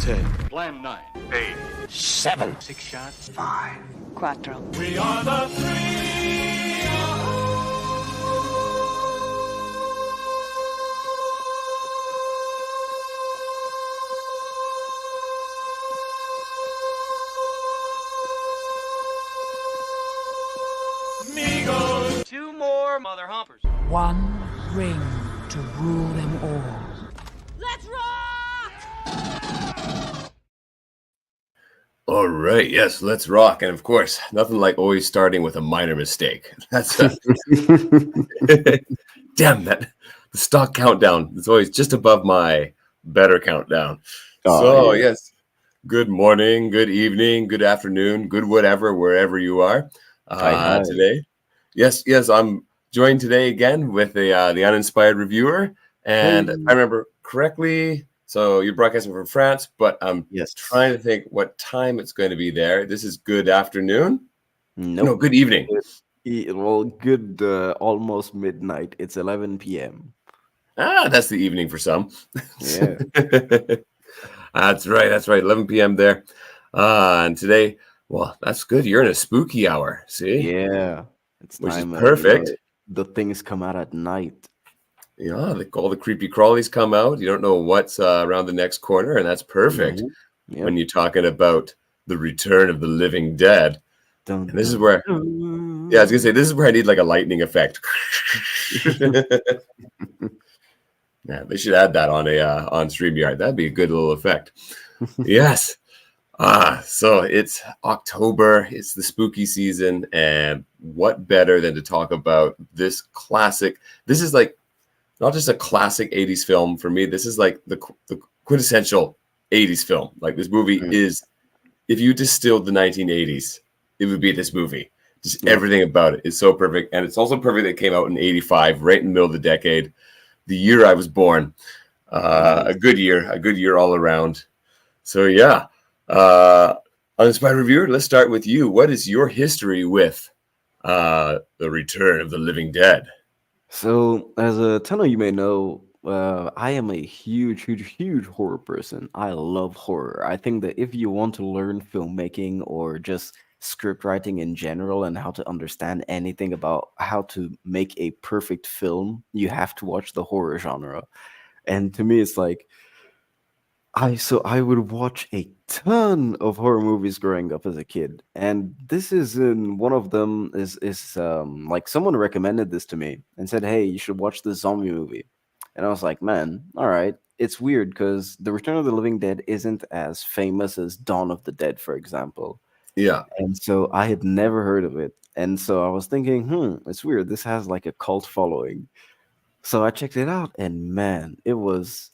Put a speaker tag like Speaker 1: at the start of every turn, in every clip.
Speaker 1: 10.
Speaker 2: Blam 9.
Speaker 1: 8.
Speaker 3: 7.
Speaker 2: 6 shots.
Speaker 3: 5.
Speaker 4: Quattro.
Speaker 5: We are the three. Amigos.
Speaker 2: 2 more mother humpers.
Speaker 6: One ring to rule them all.
Speaker 4: Let's rock!
Speaker 7: All right, yes, let's rock. And of course, nothing like always starting with a minor mistake. That's damn that. The stock countdown is always just above my better countdown. Yes, good morning, good evening, good afternoon, good whatever, wherever you are
Speaker 3: Hi.
Speaker 7: today. Yes, I'm joined today again with the uninspired reviewer. And if I remember correctly, so you're broadcasting from France, but I'm trying to think what time it's going to be there. This is good afternoon?
Speaker 3: Nope.
Speaker 7: No, good evening.
Speaker 3: Good almost midnight. It's 11 p.m.
Speaker 7: That's the evening for some.
Speaker 3: Yeah.
Speaker 7: That's right. 11 p.m. there. And today, well, that's good. You're in a spooky hour, see?
Speaker 3: Yeah. It's
Speaker 7: Which
Speaker 3: time,
Speaker 7: is perfect.
Speaker 3: the things come out at night.
Speaker 7: Yeah, all the creepy crawlies come out. You don't know what's around the next corner, and that's perfect when you're talking about the return of the living dead. And this is where, I was gonna say, this is where I need like a lightning effect. Yeah, they should add that on StreamYard. That'd be a good little effect. Yes. So it's October. It's the spooky season, and what better than to talk about this classic? This is like not just a classic 80s film for me. This is like the quintessential 80s film. Like this movie is, if you distilled the 1980s, it would be this movie. Just everything about it is so perfect. And it's also perfect that it came out in 85, right in the middle of the decade, the year I was born. A good year all around. So yeah, uninspired reviewer, let's start with you. What is your history with the Return of the Living Dead?
Speaker 3: So, as a ton of you may know, I am a huge horror person. I love horror. I think that if you want to learn filmmaking or just script writing in general and how to understand anything about how to make a perfect film, you have to watch the horror genre. And to me, it's like I would watch a ton of horror movies growing up as a kid, and this is in one of them is like someone recommended this to me and said, "Hey, you should watch this zombie movie," and I was like, "Man, all right." It's weird because The Return of the Living Dead isn't as famous as Dawn of the Dead, for example.
Speaker 7: Yeah,
Speaker 3: And so I had never heard of it, and so I was thinking, it's weird. This has like a cult following. So I checked it out, and man, it was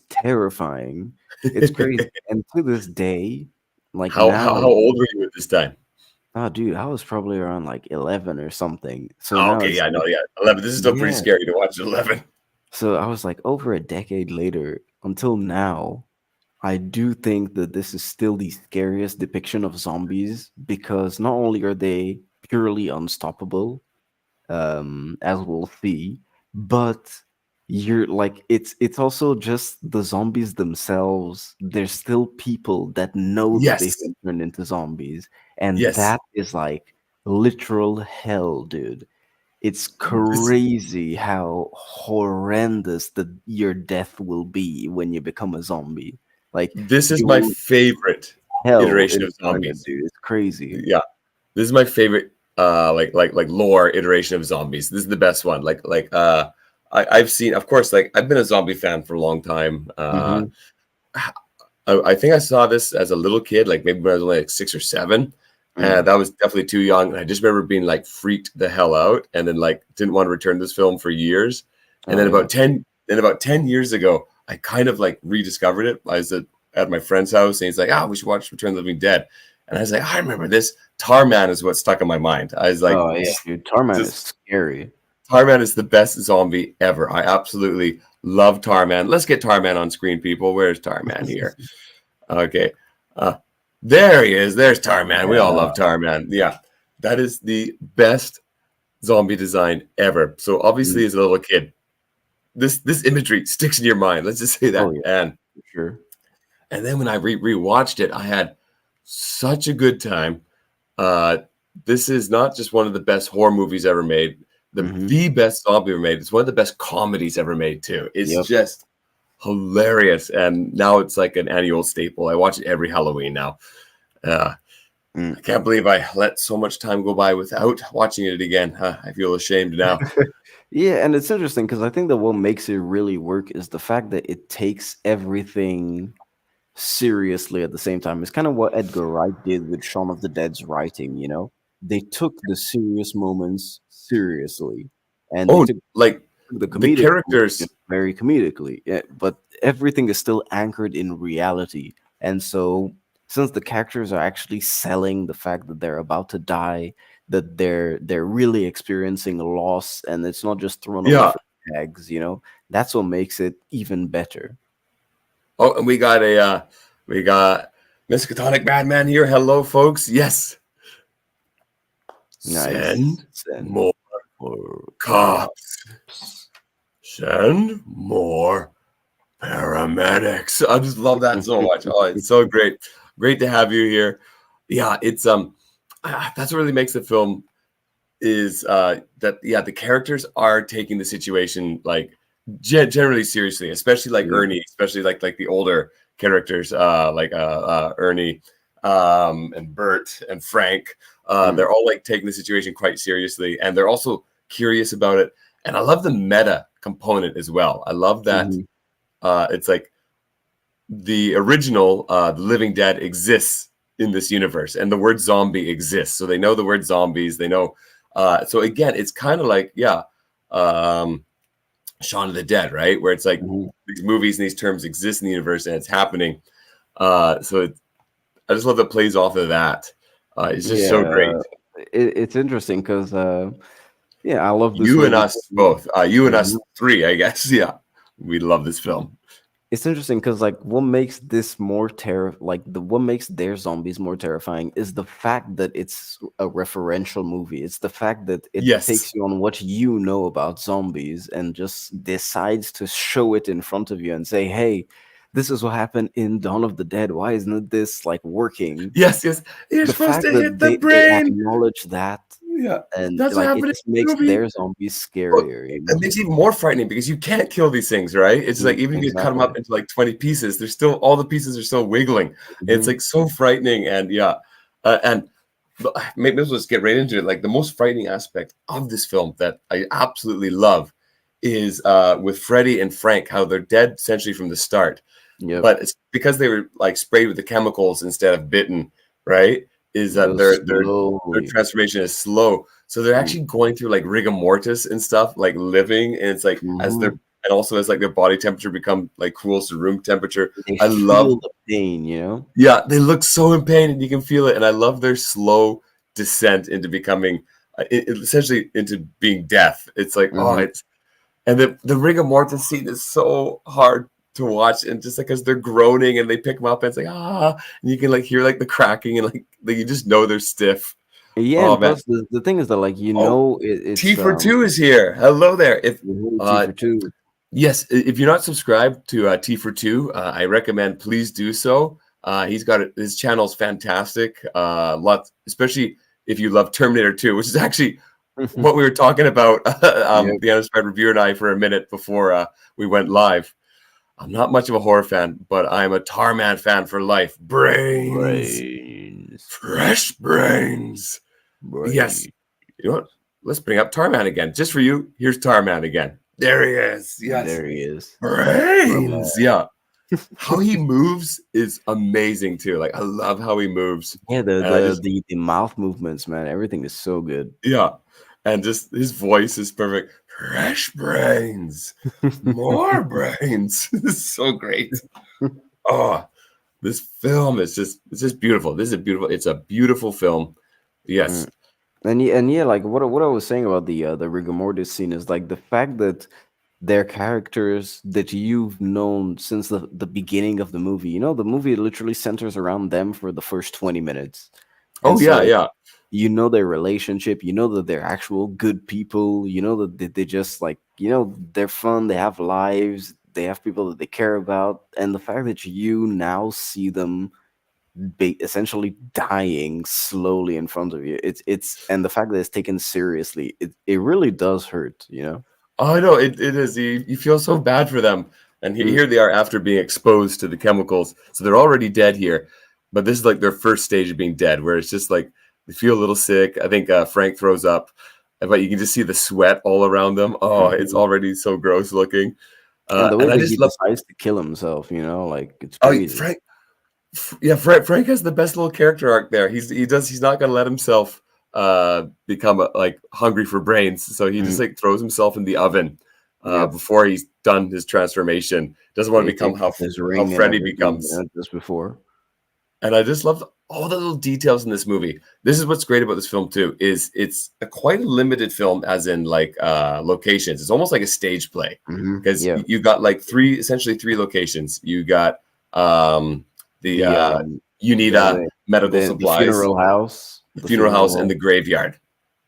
Speaker 3: terrifying. It's crazy. And to this day, like
Speaker 7: how
Speaker 3: now,
Speaker 7: old were you at this time?
Speaker 3: oh dude, I was probably around like 11 or something. So
Speaker 7: Oh,
Speaker 3: now
Speaker 7: okay,
Speaker 3: it's
Speaker 7: yeah, no, yeah, 11. This is still pretty scary to watch at 11.
Speaker 3: so I was like over a decade later until now, I do think that this is still the scariest depiction of zombies because not only are they purely unstoppable, as we'll see, but you're like it's also just the zombies themselves. There's still people that know that they
Speaker 7: Yes,
Speaker 3: can turn into zombies, and
Speaker 7: yes.
Speaker 3: that is like literal hell, dude. It's
Speaker 7: This,
Speaker 3: crazy how horrendous your death will be when you become a zombie. Like
Speaker 7: this is
Speaker 3: you
Speaker 7: my
Speaker 3: will
Speaker 7: favorite
Speaker 3: hell
Speaker 7: iteration of
Speaker 3: incarnate,
Speaker 7: zombies.
Speaker 3: dude. It's crazy.
Speaker 7: Yeah, this is my favorite like lore iteration of zombies. This is the best one. I've seen, of course, like I've been a zombie fan for a long time.
Speaker 3: Hmm.
Speaker 7: I think I saw this as a little kid, like maybe when I was only like 6 or 7. And that was definitely too young. And I just remember being like freaked the hell out, and then like didn't want to return this film for years. And then
Speaker 3: Oh
Speaker 7: about 10 years ago, I kind of like rediscovered it. I was at my friend's house, and he's like, we should watch Return of the Living Dead. And I was like, I remember this. Tarman is what stuck in my mind. I was like,
Speaker 3: Oh yeah, dude, Tarman is scary.
Speaker 7: Tarman is the best zombie ever. I absolutely love Tarman. Let's get Tarman on screen, people. Where's Tarman here? Okay. There he is. There's Tarman. We all love Tarman. Yeah. That is the best zombie design ever. So obviously, as a little kid, this imagery sticks in your mind. Let's just say that.
Speaker 3: Oh yeah,
Speaker 7: And
Speaker 3: for sure.
Speaker 7: And then when I rewatched it, I had such a good time. Uh, this is not just one of the best horror movies ever made,
Speaker 3: Hmm.
Speaker 7: the best zombie ever made. It's one of the best comedies ever made too. It's
Speaker 3: Yep.
Speaker 7: just hilarious, and now it's like an annual staple. I watch it every Halloween now. Uh, I
Speaker 3: Mm.
Speaker 7: can't believe I let so much time go by without watching it again. I feel ashamed now.
Speaker 3: Yeah, and it's interesting because I think that what makes it really work is the fact that it takes everything seriously at the same time. It's kind of what Edgar Wright did with Shaun of the Dead's writing, you know? They took the serious moments seriously, and they
Speaker 7: Oh,
Speaker 3: took
Speaker 7: like
Speaker 3: the
Speaker 7: the
Speaker 3: comedic moments,
Speaker 7: characters.
Speaker 3: very comedically. Yeah, but everything is still anchored in reality. And so, since the characters are actually selling the fact that they're about to die, that they're really experiencing loss, and it's not just thrown away
Speaker 7: Yeah.
Speaker 3: for tags, you know, that's what makes it even better.
Speaker 7: Oh, and we got Miskatonic Madman here. Hello, folks. Yes.
Speaker 3: Nice.
Speaker 7: Send
Speaker 3: Send
Speaker 7: more
Speaker 3: for
Speaker 7: cops. Send more paramedics. I just love that so much. Oh, it's so great. Great to have you here. Yeah, it's that's what really makes the film is that yeah, the characters are taking the situation like generally seriously, especially like
Speaker 3: Yep.
Speaker 7: Ernie, especially like the older characters Ernie and Bert and Frank.
Speaker 3: Mm,
Speaker 7: They're all like taking the situation quite seriously, and they're also curious about it. And I love the meta component as well. I love that
Speaker 3: mhm.
Speaker 7: it's like the original the living dead exists in this universe, and the word zombie exists, so they know the word zombies, they know so again it's kind of like um Shaun of the Dead, right, where it's like
Speaker 3: Mhm.
Speaker 7: these movies and these terms exist in the universe and it's happening. So I just love that plays off of that. It's just so great.
Speaker 3: Yeah, it's interesting because yeah, I love this
Speaker 7: You and
Speaker 3: movie.
Speaker 7: us both, you and us
Speaker 3: Mhm.
Speaker 7: three, I guess. Yeah, we love this film.
Speaker 3: It's interesting because like what makes this more like what makes their zombies more terrifying is the fact that it's a referential movie. It's the fact that it
Speaker 7: Yes.
Speaker 3: takes you on what you know about zombies and just decides to show it in front of you and say, "Hey, this is what happened in Dawn of the Dead. Why isn't this like working?"
Speaker 7: Yes, you're
Speaker 3: The
Speaker 7: supposed
Speaker 3: fact
Speaker 7: to
Speaker 3: that
Speaker 7: hit the
Speaker 3: they
Speaker 7: brain.
Speaker 3: acknowledge that,
Speaker 7: Yeah,
Speaker 3: and
Speaker 7: that's what
Speaker 3: like it
Speaker 7: happened
Speaker 3: just
Speaker 7: in the
Speaker 3: makes
Speaker 7: movie.
Speaker 3: their zombies
Speaker 7: Well,
Speaker 3: scarier, you
Speaker 7: it
Speaker 3: know?
Speaker 7: makes it even more frightening because you can't kill these things, right? It's like even if you cut them
Speaker 3: Exactly.
Speaker 7: up into like 20 pieces, they're still all the pieces are still wiggling. And it's
Speaker 3: Mhm.
Speaker 7: like so frightening. And yeah, and maybe let's just get right into it. Like the most frightening aspect of this film that I absolutely love is with Freddie and Frank, how they're dead essentially from the start,
Speaker 3: Yep.
Speaker 7: but it's because they were like sprayed with the chemicals instead of bitten, right? Is that
Speaker 3: Go
Speaker 7: their
Speaker 3: slowly.
Speaker 7: transformation is slow, so they're
Speaker 3: Mm.
Speaker 7: actually going through like rigor mortis and stuff, like living, and it's like as their
Speaker 3: Mhm.
Speaker 7: and also as like their body temperature become like cools to room temperature.
Speaker 3: They
Speaker 7: I love,
Speaker 3: feel the pain, you know?
Speaker 7: yeah, they look so in pain and you can feel it, and I love their slow descent into becoming essentially into being death. It's like oh,
Speaker 3: Mhm.
Speaker 7: it's and the rigor mortis scene is so hard to watch, and just like as they're groaning and they pick them up, and it's like and you can like hear like the cracking and like you just know they're stiff.
Speaker 3: Yeah,
Speaker 7: Oh
Speaker 3: and
Speaker 7: man.
Speaker 3: plus the thing is that like
Speaker 7: Oh, T
Speaker 3: it's
Speaker 7: for two is here. Hello there. If
Speaker 3: T
Speaker 7: uh
Speaker 3: for two.
Speaker 7: yes, if you're not subscribed to T for two, I recommend please do so. He's got his channel's fantastic. Lots, especially if you love Terminator 2, which is actually what we were talking about,
Speaker 3: Yep.
Speaker 7: the Uninspired Reviewer and I, for a minute before we went live. I'm not much of a horror fan, but I'm a Tarman fan for life. Brains,
Speaker 3: Brains.
Speaker 7: fresh brains. Yes.
Speaker 3: Brain.
Speaker 7: You know what? Let's bring up Tarman again. Just for you, here's Tarman again. There he is. Yes.
Speaker 3: There he is.
Speaker 7: Brains. Yeah. How he moves is amazing too. Like I love how he moves.
Speaker 3: Yeah, the
Speaker 7: And I
Speaker 3: the
Speaker 7: just
Speaker 3: the the mouth movements, man, everything is so good.
Speaker 7: yeah. And just his voice is perfect. Fresh brains. More brains. This is so great. Oh, this film is just it's just beautiful. This is a beautiful, it's a beautiful film. Yes.
Speaker 3: Mm. And yeah, like what I was saying about the rigor mortis scene is like the fact that they're characters that you've known since the beginning of the movie. You know, the movie literally centers around them for the first 20 minutes. And
Speaker 7: Oh yeah,
Speaker 3: so
Speaker 7: yeah.
Speaker 3: you know their relationship, you know that they're actual good people, you know that they just like, you know, they're fun, they have lives, they have people that they care about, and the fact that you now see them essentially dying slowly in front of you, it's and the fact that it's taken seriously, it really does hurt, you know.
Speaker 7: Oh no, it is. You feel so bad for them, and
Speaker 3: Mm,
Speaker 7: here they are after being exposed to the chemicals, so they're already dead here. But this is like their first stage of being dead, where it's just like they feel a little sick. I think Frank throws up, but you can just see the sweat all around them. Oh, it's
Speaker 3: mhm.
Speaker 7: already so gross looking.
Speaker 3: And the way
Speaker 7: And I
Speaker 3: that he
Speaker 7: just love.
Speaker 3: decides to kill himself, you know, like it's
Speaker 7: Oh,
Speaker 3: crazy.
Speaker 7: Frank. Yeah, Frank has the best little character arc there. He's not gonna let himself become like hungry for brains, so he just
Speaker 3: Mm,
Speaker 7: like throws himself in the oven
Speaker 3: yep.
Speaker 7: before he's done his transformation. Doesn't want
Speaker 3: Yeah,
Speaker 7: to
Speaker 3: he
Speaker 7: become
Speaker 3: takes off his
Speaker 7: how
Speaker 3: ring and
Speaker 7: Freddy
Speaker 3: everything,
Speaker 7: becomes.
Speaker 3: just before.
Speaker 7: And I just love all the little details in this movie. This is what's great about this film too, is it's a quite limited film as in like locations. It's almost like a stage play because
Speaker 3: Yeah.
Speaker 7: you got like essentially three locations. You got um the
Speaker 3: The
Speaker 7: Unita
Speaker 3: the
Speaker 7: medical
Speaker 3: the
Speaker 7: supplies,
Speaker 3: funeral house,
Speaker 7: the
Speaker 3: the
Speaker 7: funeral
Speaker 3: funeral
Speaker 7: house, and the
Speaker 3: home.
Speaker 7: graveyard.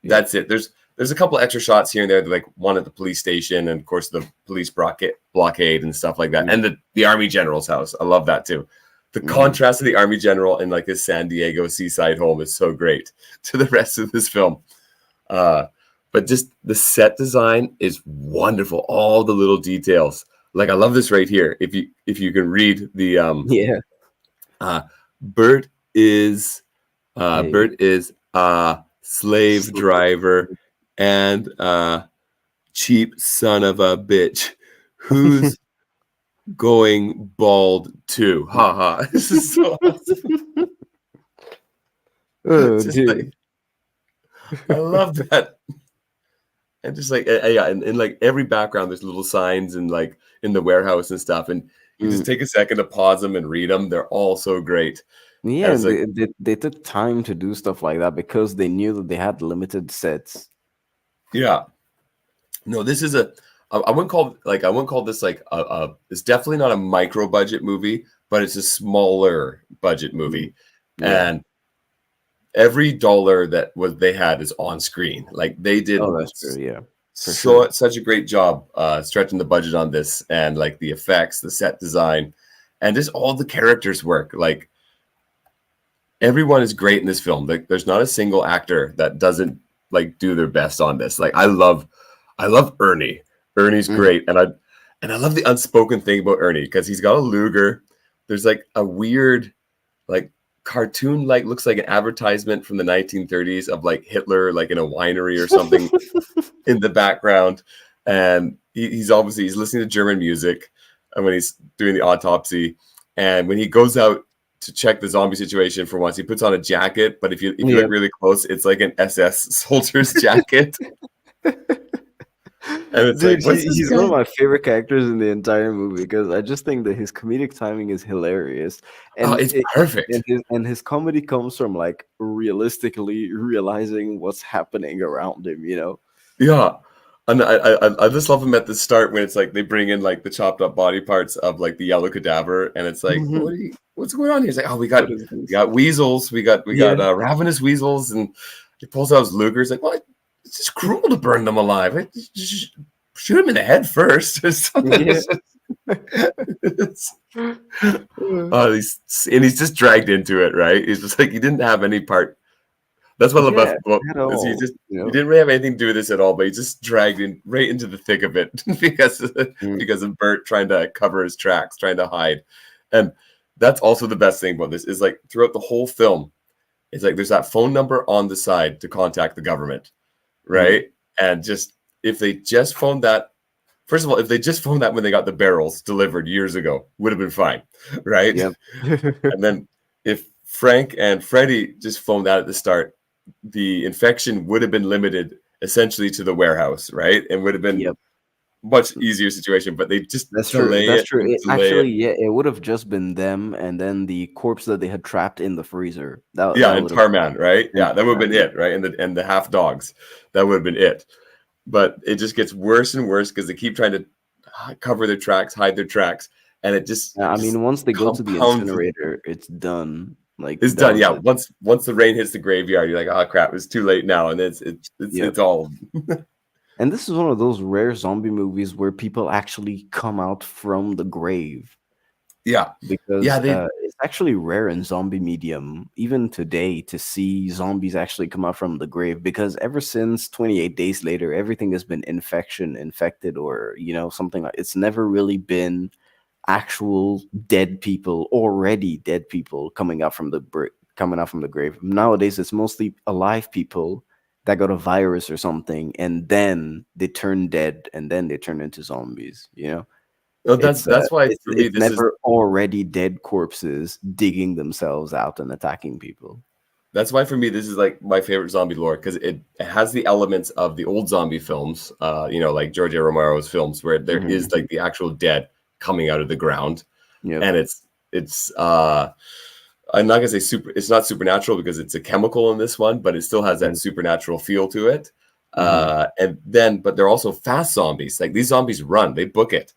Speaker 3: Yep.
Speaker 7: That's it. There's a couple extra shots here and there, like one at the police station, and of course the police blockade and stuff like that,
Speaker 3: Mm,
Speaker 7: and the army general's house. I love that too. The
Speaker 3: mhm.
Speaker 7: contrast of the army general in like his San Diego seaside home is so great to the rest of this film. Uh, but just the set design is wonderful. All the little details. Like I love this right here. If you can read the
Speaker 3: Yeah.
Speaker 7: uh, Bert is
Speaker 3: A
Speaker 7: Bert is a slave
Speaker 3: slave.
Speaker 7: driver and a cheap son of a bitch who's going bald too. Ha ha. This is so awesome.
Speaker 3: Oh,
Speaker 7: Just like
Speaker 3: dude.
Speaker 7: I love that. And just like yeah, and in like every background there's little signs and like in the warehouse and stuff. And you just
Speaker 3: Mm.
Speaker 7: take a second to pause them and read them. They're all so great.
Speaker 3: Yeah,
Speaker 7: And it's
Speaker 3: and
Speaker 7: like,
Speaker 3: they took time to do stuff like that because they knew that they had limited sets.
Speaker 7: yeah. No, this is I wouldn't call this like it's definitely not a micro budget movie, but it's a smaller budget
Speaker 3: Mm.
Speaker 7: movie.
Speaker 3: Yeah.
Speaker 7: And every dollar that was they had is on screen. Like they did
Speaker 3: Oh, that's true. Yeah, for sure.
Speaker 7: such a great job stretching the budget on this, and like the effects, the set design, and just all the characters work. Like everyone is great in this film. Like there's not a single actor that doesn't like do their best on this. Like I love Ernie. Ernie's
Speaker 3: Mm.
Speaker 7: great, and I love the unspoken thing about Ernie because he's got a Luger. There's like a weird like cartoon like looks like an advertisement from the 1930s of like Hitler like in a winery or something in the background, and he's listening to German music, and when he's doing the autopsy, and when he goes out to check the zombie situation for once, he puts on a jacket, but if you look
Speaker 3: Yeah.
Speaker 7: really close, it's like an SS soldier's jacket, and it's
Speaker 3: Dude,
Speaker 7: like, what's this
Speaker 3: he's one of
Speaker 7: guy?
Speaker 3: my favorite characters in the entire movie because I just think that his comedic timing is hilarious,
Speaker 7: Oh,
Speaker 3: and
Speaker 7: it's perfect.
Speaker 3: and his comedy comes from like realistically realizing what's happening around him. You know.
Speaker 7: Yeah. And I just love him at the start when it's like they bring in like the chopped up body parts of like the yellow cadaver, and it's like,
Speaker 3: Mhm.
Speaker 7: what's going on here? He's like, oh,
Speaker 3: What is
Speaker 7: we
Speaker 3: this?
Speaker 7: got weasels, we
Speaker 3: Yeah.
Speaker 7: got ravenous weasels, and he pulls out his Luger. He's like, well, it's just cruel to burn them alive. Just shoot him in the head first.
Speaker 3: Yeah.
Speaker 7: Oh, he's just dragged into it, right? He's just like he didn't have any part. That's what I love
Speaker 3: Yeah.
Speaker 7: about
Speaker 3: At
Speaker 7: is
Speaker 3: all. You
Speaker 7: he
Speaker 3: know.
Speaker 7: didn't really have anything to do with this at all, but he just dragged in right into the thick of it
Speaker 3: Mm.
Speaker 7: because of Bert trying to cover his tracks, trying to hide. And that's also the best thing about this is like throughout the whole film, it's like there's that phone number on the side to contact the government,
Speaker 3: Mm.
Speaker 7: right? And just if they just phoned that, first of all, if they just phoned that when they got the barrels delivered years ago, would have been fine, right?
Speaker 3: Yep.
Speaker 7: And then if Frank and Freddie just phoned that at the start, the infection would have been limited essentially to the warehouse, right? And would have been
Speaker 3: Yep.
Speaker 7: much easier situation, but they just
Speaker 3: That's true.
Speaker 7: delay
Speaker 3: That's
Speaker 7: it
Speaker 3: true.
Speaker 7: and
Speaker 3: It,
Speaker 7: delay it.
Speaker 3: actually, yeah, it would have just been them and then the corpse that they had trapped in the freezer.
Speaker 7: Yeah,
Speaker 3: That
Speaker 7: and
Speaker 3: would have
Speaker 7: Tarman, right?
Speaker 3: been
Speaker 7: Yeah, that would have been
Speaker 3: yeah.
Speaker 7: it, right? And the half dogs, that would have been it. But it just gets worse and worse because they keep trying to cover their tracks, hide their tracks, and it
Speaker 3: I
Speaker 7: just
Speaker 3: mean, once they go to the
Speaker 7: compounds.
Speaker 3: incinerator, it's done. Like
Speaker 7: It's
Speaker 3: that
Speaker 7: done.
Speaker 3: was
Speaker 7: Yeah,
Speaker 3: it.
Speaker 7: once the rain hits the graveyard, you're like, oh crap, it's too late now, and
Speaker 3: Yep.
Speaker 7: it's all.
Speaker 3: And this is one of those rare zombie movies where people actually come out from the grave,
Speaker 7: Yeah, yeah,
Speaker 3: because
Speaker 7: they
Speaker 3: it's actually rare in zombie medium even today to see zombies actually come out from the grave, because ever since 28 days later everything has been infected, or something like, it's never really been actual dead people, already dead people, coming out from the grave. Nowadays it's mostly alive people that got a virus or something, and then they turn dead, and then they turn into zombies.
Speaker 7: no,
Speaker 3: it's uh,
Speaker 7: that's why
Speaker 3: it's
Speaker 7: for me
Speaker 3: it's
Speaker 7: this is
Speaker 3: never already dead corpses digging themselves out and attacking people.
Speaker 7: That's why for me this is like my favorite zombie lore because it has the elements of the old zombie films, like George A. Romero's films where there is
Speaker 3: Mhm.
Speaker 7: like the actual dead coming out of the ground,
Speaker 3: Yep.
Speaker 7: and it's I'm not gonna say super. It's not supernatural because it's a chemical in this one, but it still has that
Speaker 3: Yep.
Speaker 7: supernatural feel to it.
Speaker 3: Mhm.
Speaker 7: But they're also fast zombies. Like these zombies run, they book it,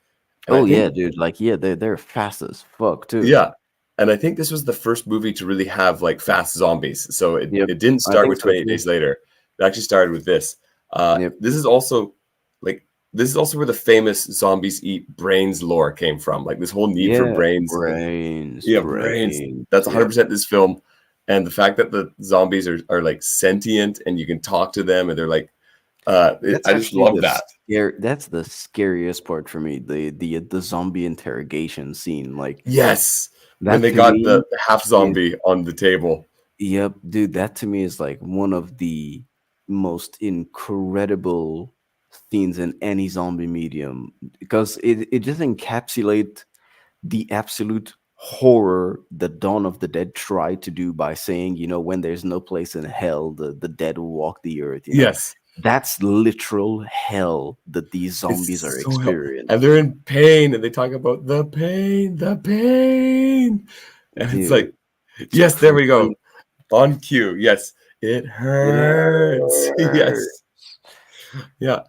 Speaker 7: and I
Speaker 3: Oh yeah,
Speaker 7: think
Speaker 3: dude. Like, yeah, they're fast as fuck too.
Speaker 7: yeah, and I think this was the first movie to really have like fast zombies. So it,
Speaker 3: Yep.
Speaker 7: it didn't
Speaker 3: I
Speaker 7: start
Speaker 3: think
Speaker 7: with
Speaker 3: so
Speaker 7: 28
Speaker 3: too.
Speaker 7: Days Later. It actually started with this.
Speaker 3: Yep.
Speaker 7: This is also like this is also where the famous zombies eat brains lore came from. Like this whole need for
Speaker 3: Yeah.
Speaker 7: brains.
Speaker 3: Brains.
Speaker 7: Yeah, brains.
Speaker 3: Brains.
Speaker 7: That's
Speaker 3: Yep.
Speaker 7: 100% this film. And the fact that the zombies are like sentient and you can talk to them and they're like,
Speaker 3: That's
Speaker 7: I just
Speaker 3: actually
Speaker 7: love that.
Speaker 3: that's the scariest part for me. The zombie interrogation scene. Like,
Speaker 7: Yes. When
Speaker 3: that
Speaker 7: they
Speaker 3: to
Speaker 7: got
Speaker 3: me
Speaker 7: the half
Speaker 3: is
Speaker 7: zombie on the table.
Speaker 3: yep, dude, that to me is like one of the most incredible scenes in any zombie medium, because it just encapsulates the absolute horror that Dawn of the Dead tried to do by saying, when there's no place in hell, the dead will walk the earth.
Speaker 7: Yes.
Speaker 3: That's literal hell that these zombies are
Speaker 7: It's so hell.
Speaker 3: experiencing.
Speaker 7: And they're in pain and they talk about the pain. And it's
Speaker 3: Dude,
Speaker 7: like,
Speaker 3: it's
Speaker 7: yes, there we
Speaker 3: crazy.
Speaker 7: go. On cue. Yes. It
Speaker 3: It
Speaker 7: hurts.
Speaker 3: hurts.
Speaker 7: Yes. Yeah.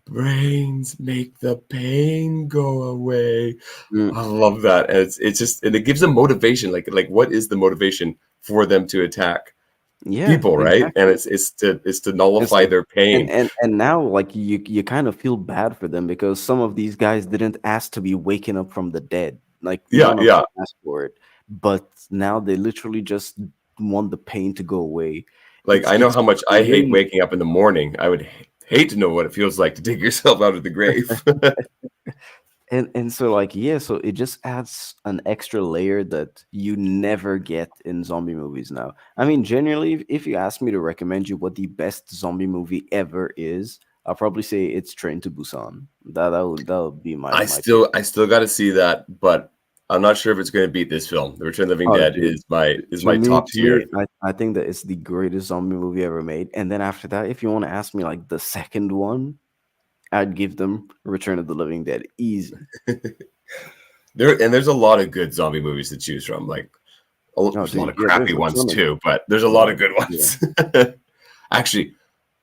Speaker 7: Brains make the pain go away.
Speaker 3: Mm,
Speaker 7: I love that. And it's just and it gives them motivation. Like what is the motivation for them to attack
Speaker 3: yeah,
Speaker 7: people, right? And
Speaker 3: exactly.
Speaker 7: it's to
Speaker 3: It's
Speaker 7: nullify
Speaker 3: like,
Speaker 7: their
Speaker 3: and
Speaker 7: pain.
Speaker 3: and and now, like, you kind of feel bad for them, because some of these guys didn't ask to be waken up from the dead. Like,
Speaker 7: Yeah,
Speaker 3: none of
Speaker 7: yeah.
Speaker 3: them asked for it, but now they literally just want the pain to go away.
Speaker 7: Like
Speaker 3: It's
Speaker 7: I know
Speaker 3: it's
Speaker 7: how much I hate
Speaker 3: crazy.
Speaker 7: waking up in the morning. I would hate to know what it feels like to dig yourself out of the grave.
Speaker 3: And so, like, yeah, so it just adds an extra layer that you never get in zombie movies now. I mean, generally, if you ask me to recommend you what the best zombie movie ever is, I'll probably say it's Train to Busan. That would be my pick.
Speaker 7: I still got to see that, but I'm not sure if it's going to beat this film. The Return of the Living
Speaker 3: Oh,
Speaker 7: Dead
Speaker 3: dude,
Speaker 7: is
Speaker 3: to
Speaker 7: my
Speaker 3: me,
Speaker 7: top tier.
Speaker 3: I think that it's the greatest zombie movie ever made. And then after that, if you want to ask me like the second one, I'd give them Return of the Living Dead. Easy.
Speaker 7: There's a lot of good zombie movies to choose from. Like
Speaker 3: Oh,
Speaker 7: there's a lot
Speaker 3: dude,
Speaker 7: of
Speaker 3: yeah,
Speaker 7: crappy
Speaker 3: there's a
Speaker 7: ones
Speaker 3: ton of
Speaker 7: too, but there's a lot
Speaker 3: yeah,
Speaker 7: of good
Speaker 3: yeah.
Speaker 7: ones. Actually,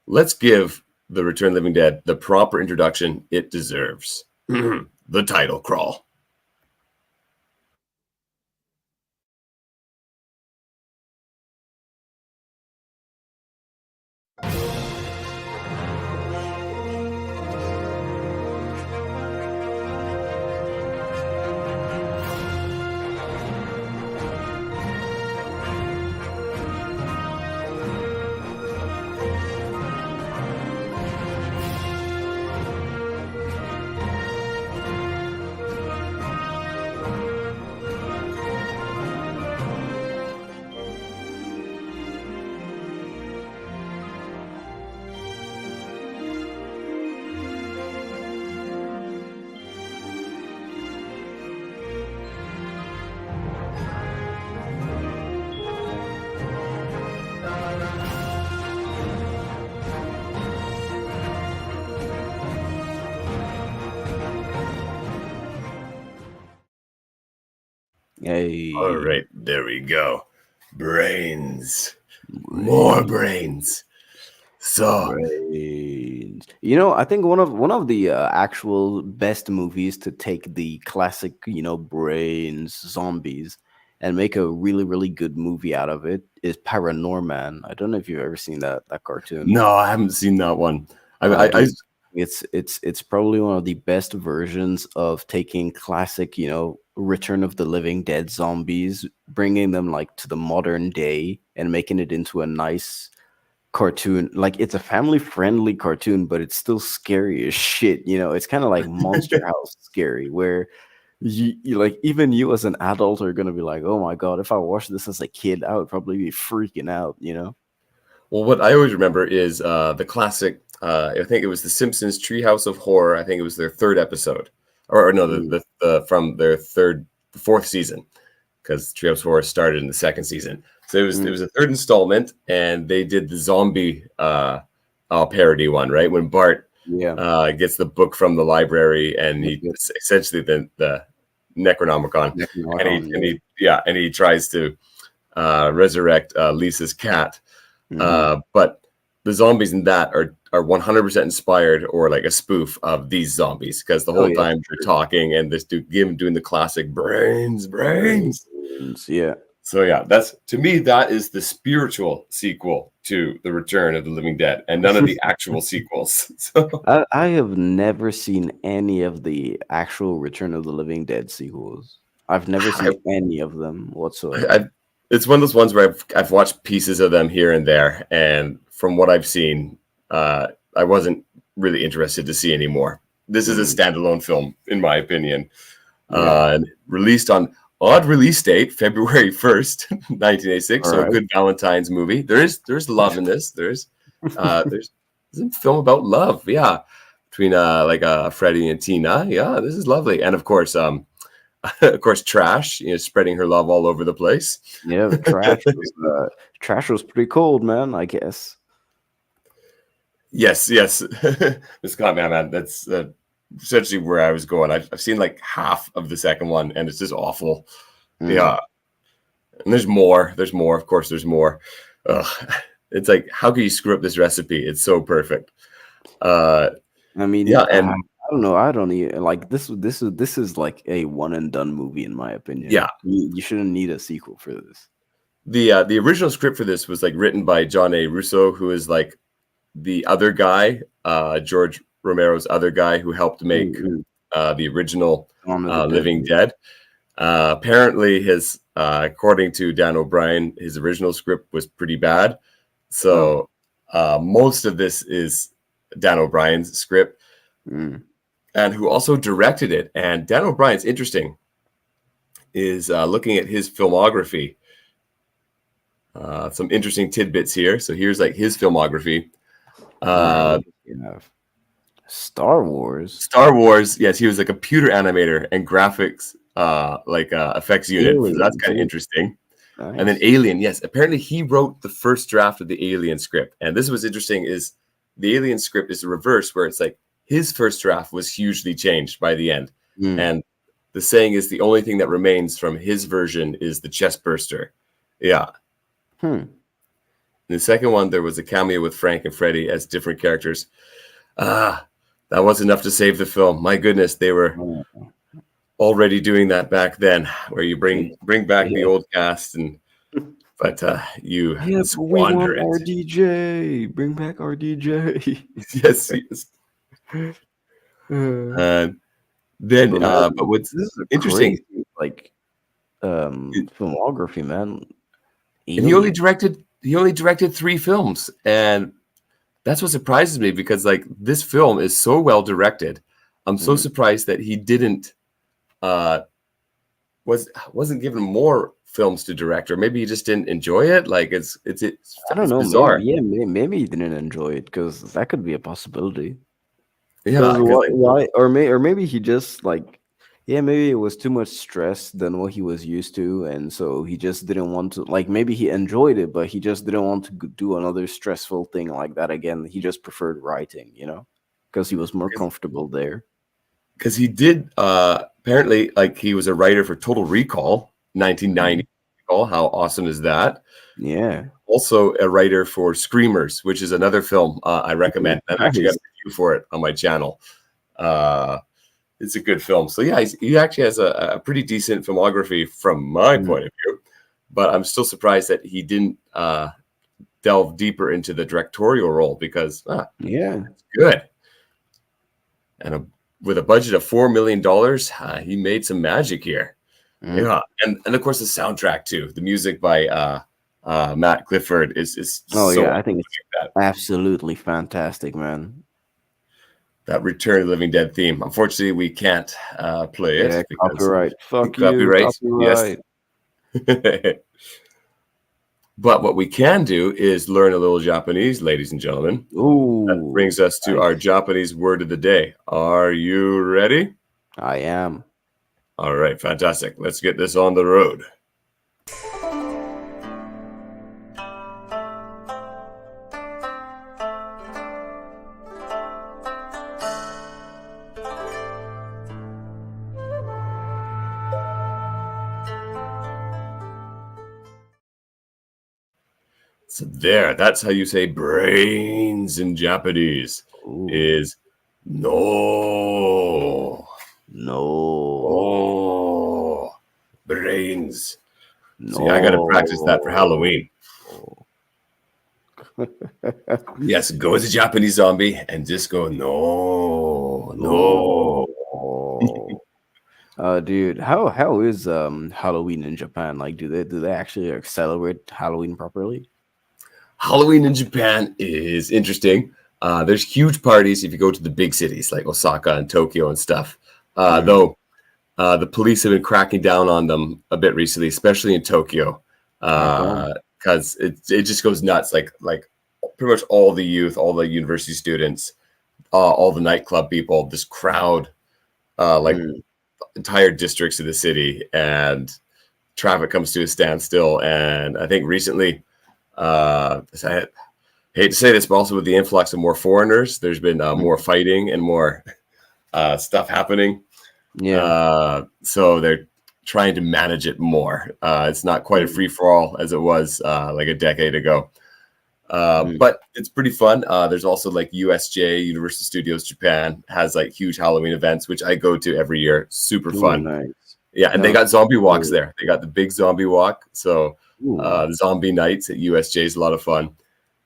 Speaker 7: let's give the Return of the Living Dead the proper introduction it deserves. The title crawl. All
Speaker 3: Hey,
Speaker 7: right, there we go. Brains. More
Speaker 3: brains,
Speaker 7: brains. So,
Speaker 3: brains. I think one of the actual best movies to take the classic, brains, zombies, and make a really, really good movie out of it is Paranorman. I don't know if you've ever seen that cartoon.
Speaker 7: no, I haven't seen that one. I
Speaker 3: Dude, it's probably one of the best versions of taking classic, Return of the Living Dead zombies, bringing them like to the modern day and making it into a nice cartoon. Like it's a family friendly cartoon, but it's still scary as shit. It's kind of like Monster House scary, where like even you as an adult are gonna be like, oh my god, if I watched this as a kid, I would probably be freaking out.
Speaker 7: Well, what I always remember is the classic. I think it was The Simpsons Treehouse of Horror. I think it was their third episode, or no,
Speaker 3: Mm,
Speaker 7: the from their fourth season, because Treehouse of Horror started in the second season. So it
Speaker 3: mm,
Speaker 7: was a third installment, and they did the zombie parody one, right? When Bart
Speaker 3: yeah.
Speaker 7: gets the book from the library, and
Speaker 3: Yep,
Speaker 7: he
Speaker 3: yep.
Speaker 7: essentially the Necronomicon, and he tries to resurrect Lisa's cat.
Speaker 3: Hmm.
Speaker 7: But the zombies in that are 100% inspired or like a spoof of these zombies, because the
Speaker 3: Oh
Speaker 7: whole
Speaker 3: yeah,
Speaker 7: time
Speaker 3: for
Speaker 7: they're
Speaker 3: sure.
Speaker 7: talking and this dude doing the classic brains.
Speaker 3: Brains, yeah.
Speaker 7: So yeah, that's, to me, that is the spiritual sequel to The Return of the Living Dead, and none of the actual sequels. So
Speaker 3: I have never seen any of the actual Return of the Living Dead sequels. I've never
Speaker 7: I,
Speaker 3: seen any of them whatsoever.
Speaker 7: I, it's one of those ones where I've watched pieces of them here and there, and from what I've seen, I wasn't really interested to see anymore. This is a
Speaker 3: Mm,
Speaker 7: standalone film, in my opinion.
Speaker 3: yeah.
Speaker 7: Released on odd release date, February 1st, 1986.
Speaker 3: All
Speaker 7: So a
Speaker 3: right.
Speaker 7: good Valentine's movie. There's love in this. There's a film about love. Yeah, between Freddie and Tina. Yeah, this is lovely. And of course, of course, Trash. Spreading her love all over the place.
Speaker 3: Yeah, the trash was pretty cold, man, I guess.
Speaker 7: Yes, yes. This God, man. That's essentially where I was going. I've seen like half of the second one, and it's just awful.
Speaker 3: Mm.
Speaker 7: Yeah, and there's more. There's more. Of course, there's more. Ugh. It's like, how could you screw up this recipe? It's so perfect. Uh,
Speaker 3: I mean,
Speaker 7: yeah,
Speaker 3: I
Speaker 7: and
Speaker 3: don't know. I don't even like this. This is like a one and done movie in my opinion.
Speaker 7: yeah,
Speaker 3: You shouldn't need a sequel for this.
Speaker 7: the original script for this was like written by John A. Russo, who is like the other guy, George Romero's other guy, who helped make
Speaker 3: Mm-mm.
Speaker 7: the original
Speaker 3: Dawn of the Dead.
Speaker 7: Living Dead. Apparently, according to Dan O'Brien, his original script was pretty bad.
Speaker 3: Oh.
Speaker 7: So most of this is Dan O'Brien's script,
Speaker 3: Mm.
Speaker 7: and who also directed it. And Dan O'Brien's interesting, is looking at his filmography. Some interesting tidbits here. So here's like his filmography.
Speaker 3: All right.
Speaker 7: Uh,
Speaker 3: You have Star Wars,
Speaker 7: Star Wars, yes, he was a computer animator and graphics effects unit. So that's
Speaker 3: Aliens.
Speaker 7: kind of
Speaker 3: Yeah,
Speaker 7: interesting. And then
Speaker 3: nice.
Speaker 7: Alien, yes, apparently he wrote the first draft of the Alien script. And this was interesting, is the Alien script is the reverse, where it's like his first draft was hugely changed by the end.
Speaker 3: Mm.
Speaker 7: And the saying is the only thing that remains from his version is the chest burster. Yeah.
Speaker 3: Hmm.
Speaker 7: In the second one, there was a cameo with Frank and Freddie as different characters. Ah, that was enough to save the film. My goodness, they were
Speaker 3: Oh,
Speaker 7: already doing that back then, where you
Speaker 3: yeah.
Speaker 7: bring back the
Speaker 3: Yeah.
Speaker 7: old cast, but you
Speaker 3: Yeah, but we
Speaker 7: squander
Speaker 3: want
Speaker 7: it.
Speaker 3: RDJ. Bring back RDJ.
Speaker 7: Yes, yes.
Speaker 3: Uh,
Speaker 7: And then,
Speaker 3: but man,
Speaker 7: but what's
Speaker 3: this is a
Speaker 7: interesting,
Speaker 3: crazy like filmography, man.
Speaker 7: and
Speaker 3: Alien.
Speaker 7: he only directed 3 films, and that's what surprises me, because like this film is so well directed. I'm so
Speaker 3: Mm.
Speaker 7: surprised that he didn't uh wasn't given more films to direct, or maybe he just didn't enjoy it. Like
Speaker 3: I don't
Speaker 7: it's
Speaker 3: know. Maybe
Speaker 7: bizarre.
Speaker 3: yeah. Maybe he didn't enjoy it because that could be a possibility.
Speaker 7: Yeah,
Speaker 3: Because
Speaker 7: because like,
Speaker 3: why? Or maybe he just like, yeah, maybe it was too much stress than what he was used to, and so he just didn't want to. Like maybe he enjoyed it, but he just didn't want to do another stressful thing like that again. He just preferred writing, because he was more comfortable there.
Speaker 7: because he did apparently, like, he was a writer for Total Recall 1990.
Speaker 3: Mhm.
Speaker 7: Recall, how awesome is that?
Speaker 3: Yeah,
Speaker 7: Also a writer for Screamers, which is another film I recommend. I've actually got
Speaker 3: nice.
Speaker 7: a review for it on my channel. Uh, it's a good film. So yeah, he actually has a pretty decent filmography from my
Speaker 3: Mm.
Speaker 7: point of view. But I'm still surprised that he didn't delve deeper into the directorial role because
Speaker 3: Yeah.
Speaker 7: it's good. And with a budget of $4 million, he made some magic here.
Speaker 3: Mm.
Speaker 7: Yeah, and of course the soundtrack too. The music by Matt Clifford is
Speaker 3: Oh
Speaker 7: so
Speaker 3: yeah, I think it's
Speaker 7: that
Speaker 3: absolutely fantastic, man.
Speaker 7: that Return of the Living Dead theme. Unfortunately, we can't play
Speaker 3: Yeah,
Speaker 7: it because
Speaker 3: copyright. Fuck you,
Speaker 7: copyright. Yes.
Speaker 3: copyright.
Speaker 7: But what we can do is learn a little Japanese, ladies and gentlemen. That
Speaker 3: Ooh,
Speaker 7: brings us to our
Speaker 3: nice.
Speaker 7: Japanese word of the day. Are you ready?
Speaker 3: I am.
Speaker 7: All right, fantastic. Let's get this on the road. So that's how you say brains in Japanese.
Speaker 3: Ooh,
Speaker 7: Is no.
Speaker 3: no,
Speaker 7: Oh, brains. See, I got to practice that for
Speaker 3: no.
Speaker 7: Halloween. Yes, go as a Japanese zombie and just go, no, no.
Speaker 3: Oh. Dude, how is Halloween in Japan? Like, do they actually celebrate Halloween properly?
Speaker 7: Halloween in Japan is interesting. There's huge parties if you go to the big cities like Osaka and Tokyo and stuff. Though the police have been cracking down on them a bit recently, especially in Tokyo,
Speaker 3: How come?
Speaker 7: because it just goes nuts. Like pretty much all the youth, all the university students, all the nightclub people, this crowd, like
Speaker 3: Mm.
Speaker 7: entire districts of the city, and traffic comes to a standstill. And I think recently, I hate to say this, but also with the influx of more foreigners, there's been more fighting and more stuff happening.
Speaker 3: Yeah.
Speaker 7: So they're trying to manage it more. It's not quite a free for all as it was like a decade ago. But it's pretty fun. There's also like USJ, Universal Studios Japan, has like huge Halloween events, which I go to every year. Super
Speaker 3: Ooh,
Speaker 7: fun.
Speaker 3: nice.
Speaker 7: Yeah, and they
Speaker 3: No,
Speaker 7: got zombie walks
Speaker 3: cool.
Speaker 7: there. They got the big zombie walk. So
Speaker 3: Ooh.
Speaker 7: the zombie nights at USJ is a lot of fun.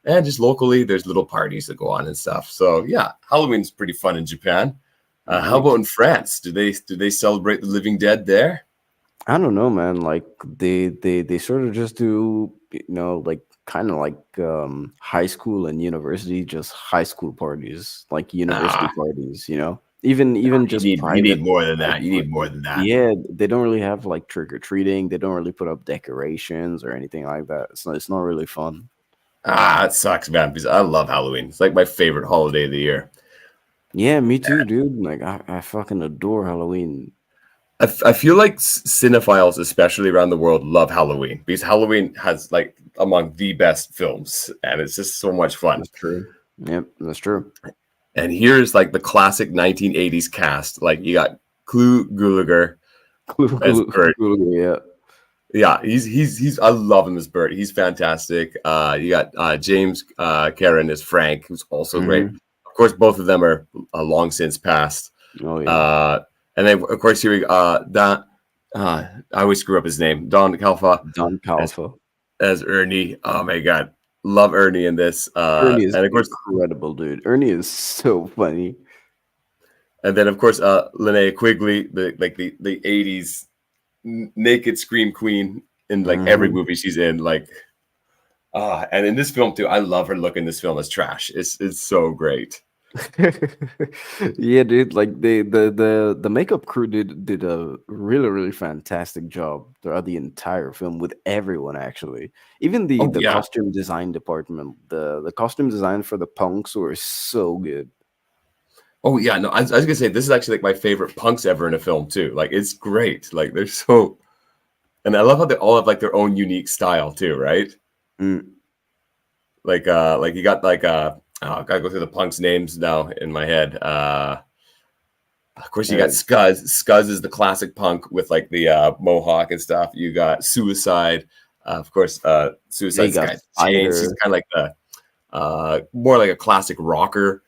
Speaker 7: And just locally, there's little parties that go on and stuff. So yeah, Halloween's pretty fun in Japan. How about
Speaker 3: Nice.
Speaker 7: in France? Do they celebrate the living dead there?
Speaker 3: I don't know, man. Like they sort of just do, like kind of like high school and university, just high school parties, like university
Speaker 7: Ah,
Speaker 3: parties, Even
Speaker 7: you
Speaker 3: just
Speaker 7: need
Speaker 3: private
Speaker 7: more than
Speaker 3: like
Speaker 7: that. You need more than that.
Speaker 3: yeah, they don't really have like trick or treating. They don't really put up decorations or anything like that. It's not really fun.
Speaker 7: It sucks, man, because I love Halloween. It's like my favorite holiday of the year.
Speaker 3: Yeah, me too, dude. Like I fucking adore Halloween.
Speaker 7: I feel like cinephiles, especially around the world, love Halloween because Halloween has like among the best films, and it's just so much fun.
Speaker 3: That's true. Yep, that's true.
Speaker 7: And here's like the classic 1980s cast. Like you got Clu Gulager as Bert.
Speaker 3: Yeah.
Speaker 7: Yeah, he's I love him as Bert. He's fantastic. You got James Karen as Frank, who's also great.
Speaker 3: Hmm.
Speaker 7: Of course, both of them are long since passed.
Speaker 3: Oh yeah.
Speaker 7: And then of course here we Don. I always screw up his name. Don Calfa
Speaker 3: Don
Speaker 7: as
Speaker 3: Calfa.
Speaker 7: Ernie. Oh my god, love Ernie in this.
Speaker 3: Ernie is
Speaker 7: And of course,
Speaker 3: incredible, dude. Ernie is so funny.
Speaker 7: and then of course, Linnea Quigley, the 80s naked scream queen in like every
Speaker 3: Mhm.
Speaker 7: movie she's in. Like, and in this film too, I love her look in this film as trash. It's so great.
Speaker 3: Yeah, dude. Like the makeup crew did a really fantastic job throughout the entire film with everyone actually. Even the
Speaker 7: Oh
Speaker 3: the
Speaker 7: yeah.
Speaker 3: costume design department, the costume design for the punks were so good.
Speaker 7: Oh yeah. No, I was gonna say this is actually like my favorite punks ever in a film too. Like it's great. Like they're so, and I love how they all have like their own unique style too, right?
Speaker 3: Mm.
Speaker 7: Like you got like I gotta go through the punks' names now in my head. Of course, you got
Speaker 3: Uh,
Speaker 7: Scuzz. Scuzz is the classic punk with like the mohawk and stuff. You got Suicide. Of course,
Speaker 3: they
Speaker 7: Suicide's
Speaker 3: got
Speaker 7: got James. He's
Speaker 3: Spider.
Speaker 7: kind of like the more like a classic rocker,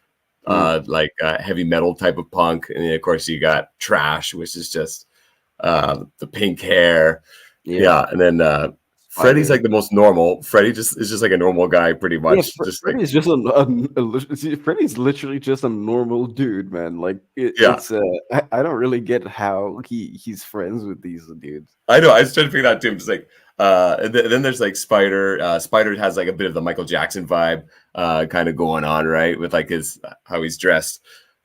Speaker 3: Mm.
Speaker 7: like heavy metal type of punk. And then, of course, you got Trash, which is just the pink hair.
Speaker 3: Yeah.
Speaker 7: Yeah. And then Freddy's
Speaker 3: spider.
Speaker 7: like the most normal. Freddy just is just like a normal guy, pretty
Speaker 3: Yeah,
Speaker 7: much. Just like
Speaker 3: Freddy's just Freddy's literally just a normal dude, man. Like
Speaker 7: yeah,
Speaker 3: I don't really get how he's friends with these dudes.
Speaker 7: I know. I was trying to figure that out too. Just like and then there's like Spider. Spider has like a bit of the Michael Jackson vibe, kind of going on, right? With like his how he's dressed.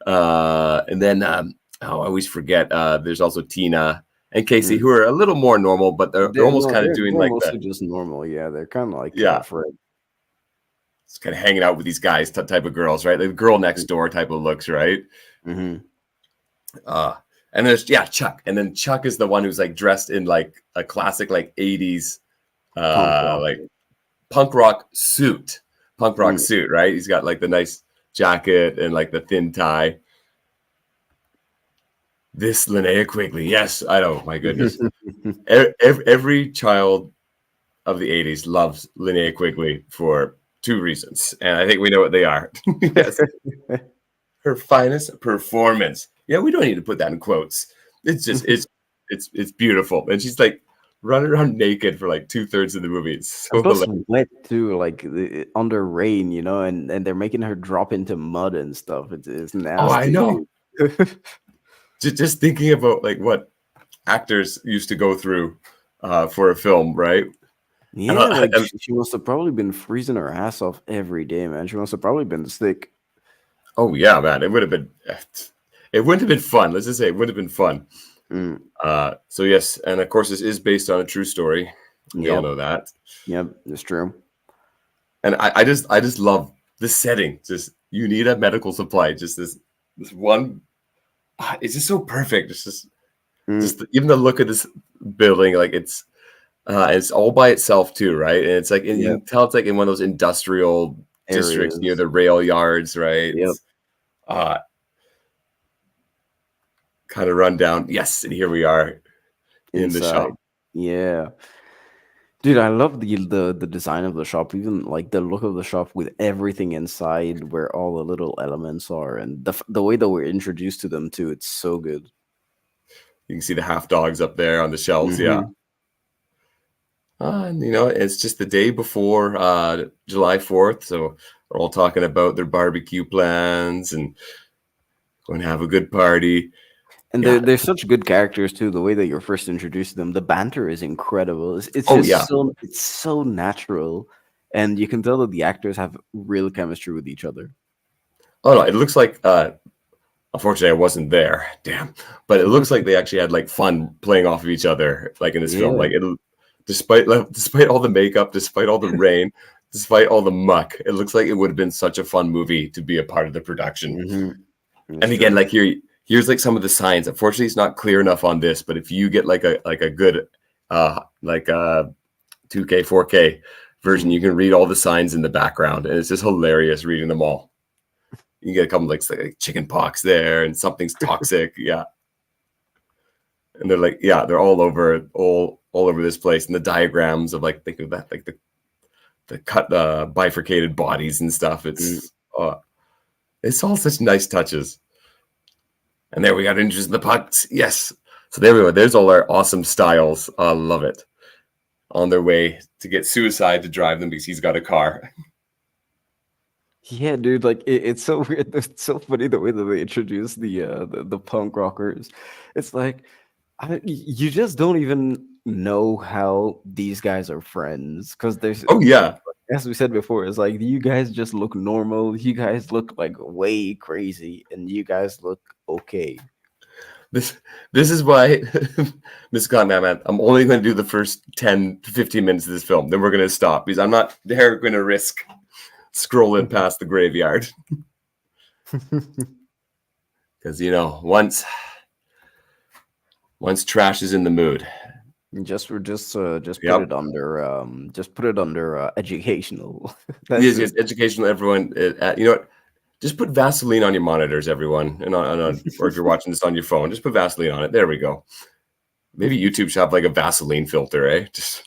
Speaker 7: And then I always forget. There's also Tina and Casey,
Speaker 3: Mm.
Speaker 7: who are a little more normal, but they're
Speaker 3: They're
Speaker 7: almost
Speaker 3: no,
Speaker 7: kind of doing
Speaker 3: they're
Speaker 7: like the
Speaker 3: mostly just normal. Yeah, they're kind of like
Speaker 7: yeah,
Speaker 3: Fred.
Speaker 7: it's kind of hanging out with these guys type of girls, right? Like the girl next door type of looks, right?
Speaker 3: Mm-hmm.
Speaker 7: Uh, and there's Chuck, and then Chuck is the one who's like dressed in like a classic like 80s
Speaker 3: Punk rock.
Speaker 7: like punk rock suit,
Speaker 3: Mm.
Speaker 7: right? He's got like the nice jacket and like the thin tie. This Linnea Quigley, yes, I know. My goodness, every child of the 80s loves Linnea Quigley for two reasons, and I think we know what they are. Yes, her finest performance. Yeah, we don't need to put that in quotes. It's just it's beautiful, and she's like running around naked for like 2/3 of the movie. It's so
Speaker 3: And plus
Speaker 7: hilarious.
Speaker 3: wet too, like under rain, and they're making her drop into mud and stuff. It's
Speaker 7: Oh, I
Speaker 3: nasty,
Speaker 7: know.
Speaker 3: dude.
Speaker 7: Just thinking about like what actors used to go through for a film, right? And,
Speaker 3: Yeah, like she must have probably been freezing her ass off every day, man. She must have probably been sick.
Speaker 7: oh yeah, man, it would have been. It wouldn't have been fun. Let's just say it would have been fun.
Speaker 3: Mm.
Speaker 7: So yes, and of course this is based on a true story. We all
Speaker 3: Yep,
Speaker 7: know that.
Speaker 3: yep, it's true.
Speaker 7: And I just love the setting. Just you need a medical supply. Just this one. It's just so perfect. It's
Speaker 3: Mm.
Speaker 7: even the look of this building, like it's all by itself too, right? And it's like and you
Speaker 3: Yep,
Speaker 7: can tell it's like in one of those industrial districts near
Speaker 3: areas.
Speaker 7: the rail yards, right?
Speaker 3: Yep,
Speaker 7: It's uh kind of run down. Yes, and here we are in the
Speaker 3: inside.
Speaker 7: shop.
Speaker 3: Yeah. Dude, I love the design of the shop, even like the look of the shop with everything inside, where all the little elements are, and the way that we're introduced to them too. It's so good.
Speaker 7: You can see the half dogs up there on the shelves. Yeah.
Speaker 3: Hmm.
Speaker 7: And it's just the day before July 4th. So we're all talking about their barbecue plans and going to have a good party.
Speaker 3: And
Speaker 7: Yeah.
Speaker 3: they're such good characters too. The way that you're first introduced to them, the banter is incredible. It's
Speaker 7: Oh,
Speaker 3: just
Speaker 7: yeah.
Speaker 3: so natural, and you can tell that the actors have real chemistry with each other.
Speaker 7: Oh, no. It looks like, unfortunately, I wasn't there. Damn. But it looks like they actually had like fun playing off of each other, like in this film.
Speaker 3: Yeah,
Speaker 7: Like, despite all the makeup, despite all the rain, despite all the muck, it looks like it would have been such a fun movie to be a part of the production.
Speaker 3: hmm,
Speaker 7: And again, like here's like some of the signs. Unfortunately, it's not clear enough on this, but if you get like a good like 2K 4K version, you can read all the signs in the background, and it's just hilarious reading them all. You get a couple like chicken pox there, and something's toxic, yeah. And they're like, yeah, they're all over this place, and the diagrams of like think of that like the cut bifurcated bodies and stuff. It's all such nice touches. And there we got introduced in the pucks. Yes. So there we go. There's all our awesome styles. I love it. On their way to get Suicide to drive them because he's got a car.
Speaker 3: yeah, dude. Like it's so weird. It's so funny the way that they introduce the punk rockers. It's like you just don't even know how these guys are friends, because there's,
Speaker 7: Oh yeah.
Speaker 3: as we said before, it's like you guys just look normal. You guys look like way crazy, and you guys look okay.
Speaker 7: This is why Miss man, I'm only going to do the first 10 to 15 minutes of this film. Then we're going to stop because I'm not there going to risk scrolling past the graveyard. Because once trash is in the mood.
Speaker 3: Just
Speaker 7: Yep.
Speaker 3: put it under educational.
Speaker 7: Yes, educational. Everyone, you know what? Just put Vaseline on your monitors, everyone, and or if you're watching this on your phone, just put Vaseline on it. There we go. Maybe YouTube should have like a Vaseline filter, eh? Just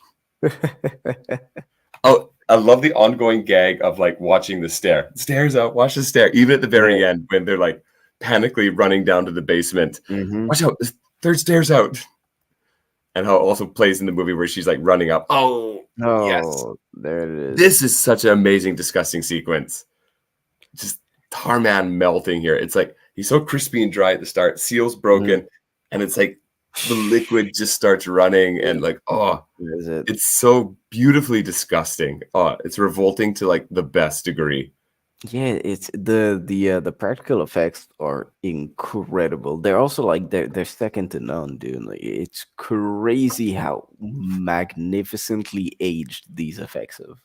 Speaker 7: oh, I love the ongoing gag of like watching the stair. Stairs out, watch the stair. Even at the very end, when they're like panically running down to the basement.
Speaker 3: Mhm.
Speaker 7: Watch out, the third stairs out. and how it also plays in the movie where she's like running up. Oh, yes.
Speaker 3: Oh, there it is.
Speaker 7: This is such an amazing, disgusting sequence. Just Tarman melting here. It's like he's so crispy and dry at the start, seal's broken, and it's like the liquid just starts running, and like, oh,
Speaker 3: Where is it?
Speaker 7: it's so beautifully disgusting. Oh, it's revolting to like the best degree.
Speaker 3: Yeah, it's the practical effects are incredible. They're also like they're second to none, dude. Like it's crazy how magnificently aged these effects have.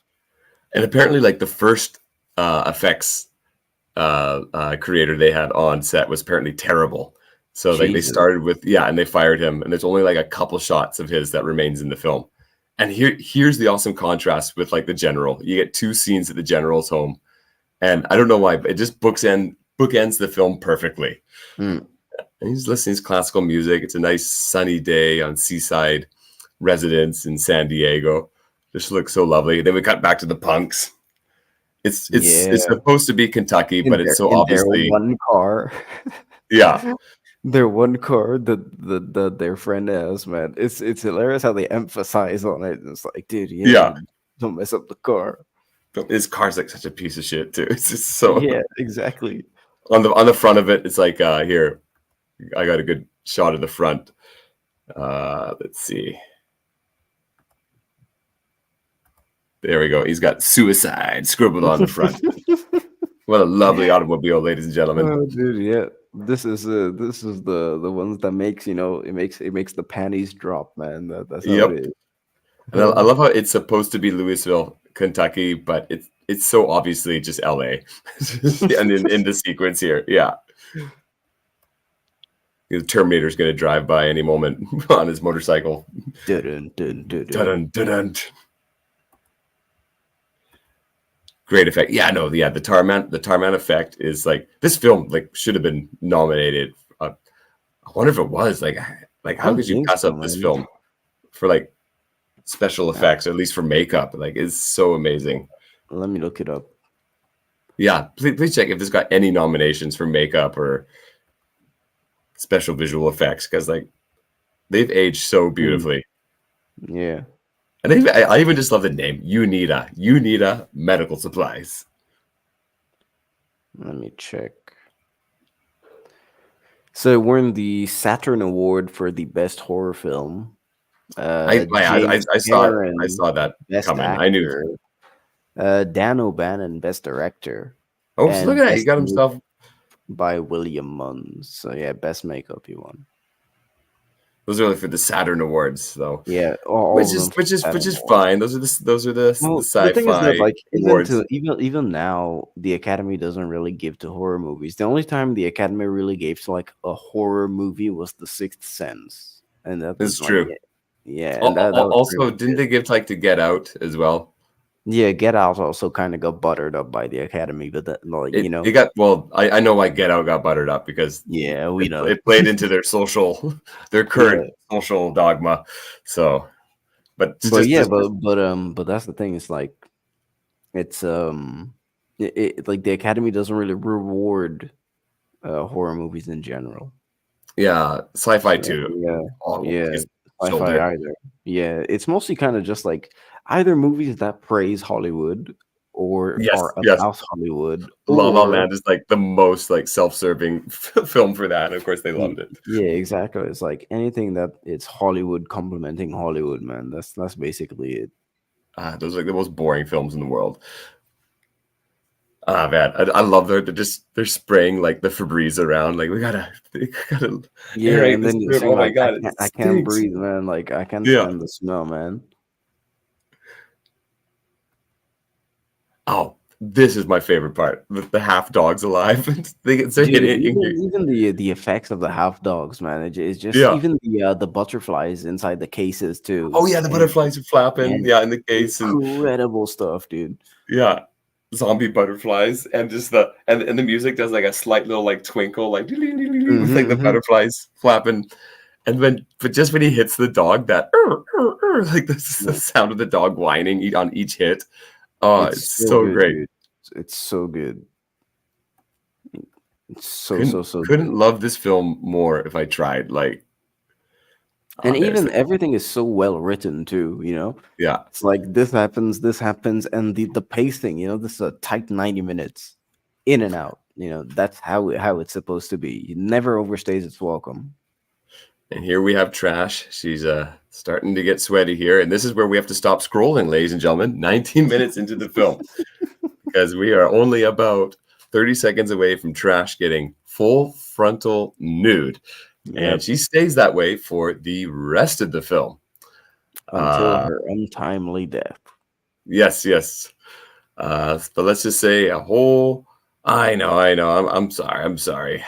Speaker 7: And apparently, like the first effects creator they had on set was apparently terrible. So like they
Speaker 3: Jesus.
Speaker 7: started with and they fired him, and there's only like a couple shots of his that remains in the film. And here's the awesome contrast with like the general. You get 2 scenes at the general's home, and I don't know why, but it just bookends the film perfectly.
Speaker 3: Mm.
Speaker 7: And he's listening to classical music. It's a nice sunny day on seaside residence in San Diego. Just looks so lovely. Then we cut back to the punks. It's supposed to be Kentucky, but it's so obviously
Speaker 3: their one car.
Speaker 7: Yeah.
Speaker 3: Their one car that their friend has, man. It's hilarious how they emphasize on it. It's like, dude, don't mess up the car.
Speaker 7: His car's like such a piece of shit too. It's just so
Speaker 3: exactly.
Speaker 7: On the front of it, it's like here, I got a good shot of the front. Let's see. There we go. He's got suicide scribbled on the front. What a lovely automobile, ladies and gentlemen.
Speaker 3: Oh, dude, yeah. This is the ones that makes it makes the panties drop, man. That's how it is.
Speaker 7: And I love how it's supposed to be Louisville, Kentucky, but it's so obviously just LA. And in the sequence here, the Terminator's going to drive by any moment on his motorcycle.
Speaker 3: Dun, dun, dun, dun.
Speaker 7: Dun, dun, dun. Great effect. The Tarman effect is like, this film like should have been nominated. I wonder if it was like how could you pass up this film for like special effects, or at least for makeup? Like, it's so amazing.
Speaker 3: Let me look it up.
Speaker 7: Yeah, please check if this got any nominations for makeup or special visual effects, because like they've aged so beautifully.
Speaker 3: Yeah.
Speaker 7: And I even just love the name, Unita Medical Supplies.
Speaker 3: Let me check. So it won the Saturn Award for the best horror film.
Speaker 7: I saw that
Speaker 3: best
Speaker 7: coming.
Speaker 3: Actor,
Speaker 7: I knew.
Speaker 3: Bannon, best director.
Speaker 7: Oh, so look at that! He got himself
Speaker 3: by William Munn. So yeah, best makeup he won.
Speaker 7: Those are for the Saturn Awards, though.
Speaker 3: Yeah,
Speaker 7: which is fine. Those are the sci-fi
Speaker 3: the thing is that, like,
Speaker 7: awards.
Speaker 3: Even now, the Academy doesn't really give to horror movies. The only time the Academy really gave to like a horror movie was The Sixth Sense, and that's
Speaker 7: true.
Speaker 3: Yeah.
Speaker 7: And that also, didn't they give like to Get Out as well?
Speaker 3: Yeah, Get Out also kind of got buttered up by the Academy, but that, like,
Speaker 7: it got, I know why Get Out got buttered up, because
Speaker 3: we know
Speaker 7: it played into their current social dogma. So, but that's
Speaker 3: the thing. It's like it's like the Academy doesn't really reward horror movies in general.
Speaker 7: Yeah, sci-fi too.
Speaker 3: Sci-fi either. Yeah, it's mostly kind of just like either movies that praise Hollywood or are about Hollywood.
Speaker 7: La La Land is like the most like self-serving film for that. Of course, they loved it.
Speaker 3: Yeah, exactly. It's like anything that it's Hollywood complimenting Hollywood, man. That's basically it.
Speaker 7: Those are like the most boring films in the world. Man, I love they're spraying like the Febreze around. Like we gotta
Speaker 3: and then oh my god, I can't breathe, man. Like I can't stand the smell, man.
Speaker 7: Oh, this is my favorite part. The half dogs alive. Even
Speaker 3: the effects of the half dogs, man. It's just even the butterflies inside the cases too.
Speaker 7: Oh yeah, the butterflies are flapping. In the case.
Speaker 3: Incredible stuff, dude.
Speaker 7: Yeah. Zombie butterflies, and just the music does like a slight little like twinkle, like with like the butterflies flapping, but just when he hits the dog, that like this is the sound of the dog whining on each hit. Oh, it's so good, great. Dude.
Speaker 3: It's so good. It's so
Speaker 7: couldn't love this film more if I tried. Like,
Speaker 3: And
Speaker 7: There's
Speaker 3: even everything is so well written too,
Speaker 7: yeah.
Speaker 3: it's like this happens, and the pacing, this is a tight 90 minutes in and out, that's how it's supposed to be. It never overstays its welcome.
Speaker 7: And here we have Trash. She's starting to get sweaty here. And this is where we have to stop scrolling, ladies and gentlemen, 19 minutes into the film. Because we are only about 30 seconds away from Trash getting full frontal nude. And
Speaker 3: Yep.
Speaker 7: she stays that way for the rest of the film.
Speaker 3: Until her untimely death.
Speaker 7: Yes, yes. But let's just say a whole. I know. I'm sorry. I'm sorry.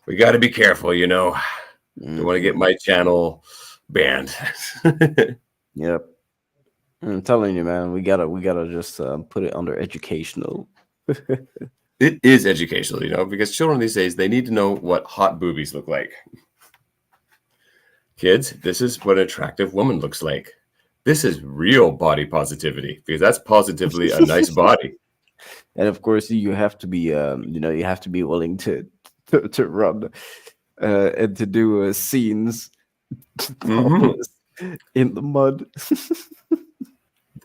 Speaker 7: We got to be careful, Don't want to get
Speaker 3: Mhm.
Speaker 7: my channel banned.
Speaker 3: Yep. I'm telling you, man, we gotta just put it under educational.
Speaker 7: It is educational, because children these days, they need to know what hot boobies look like. Kids, this is what an attractive woman looks like. This is real body positivity, because that's positively a nice body.
Speaker 3: And of course, you have to be, you have to be willing to run and to do scenes
Speaker 7: Mhm.
Speaker 3: in the mud.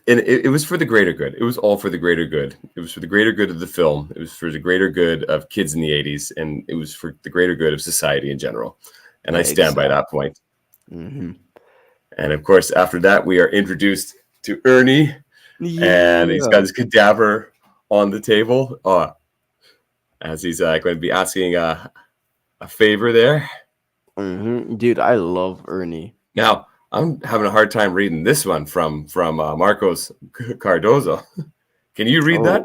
Speaker 7: And it was for the greater good. It was all for the greater good. It was for the greater good of the film. It was for the greater good of kids in the 80s. And it was for the greater good of society in general. And I stand by
Speaker 3: Exactly.
Speaker 7: that point.
Speaker 3: Hmm.
Speaker 7: And of course, after that, we are introduced to Ernie. And he's got
Speaker 3: Yeah.
Speaker 7: his cadaver on the table as he's going to be asking a favor there.
Speaker 3: Dude, I love Ernie.
Speaker 7: Now, I'm having a hard time reading this one from Marcos Cardozo. Can you read that?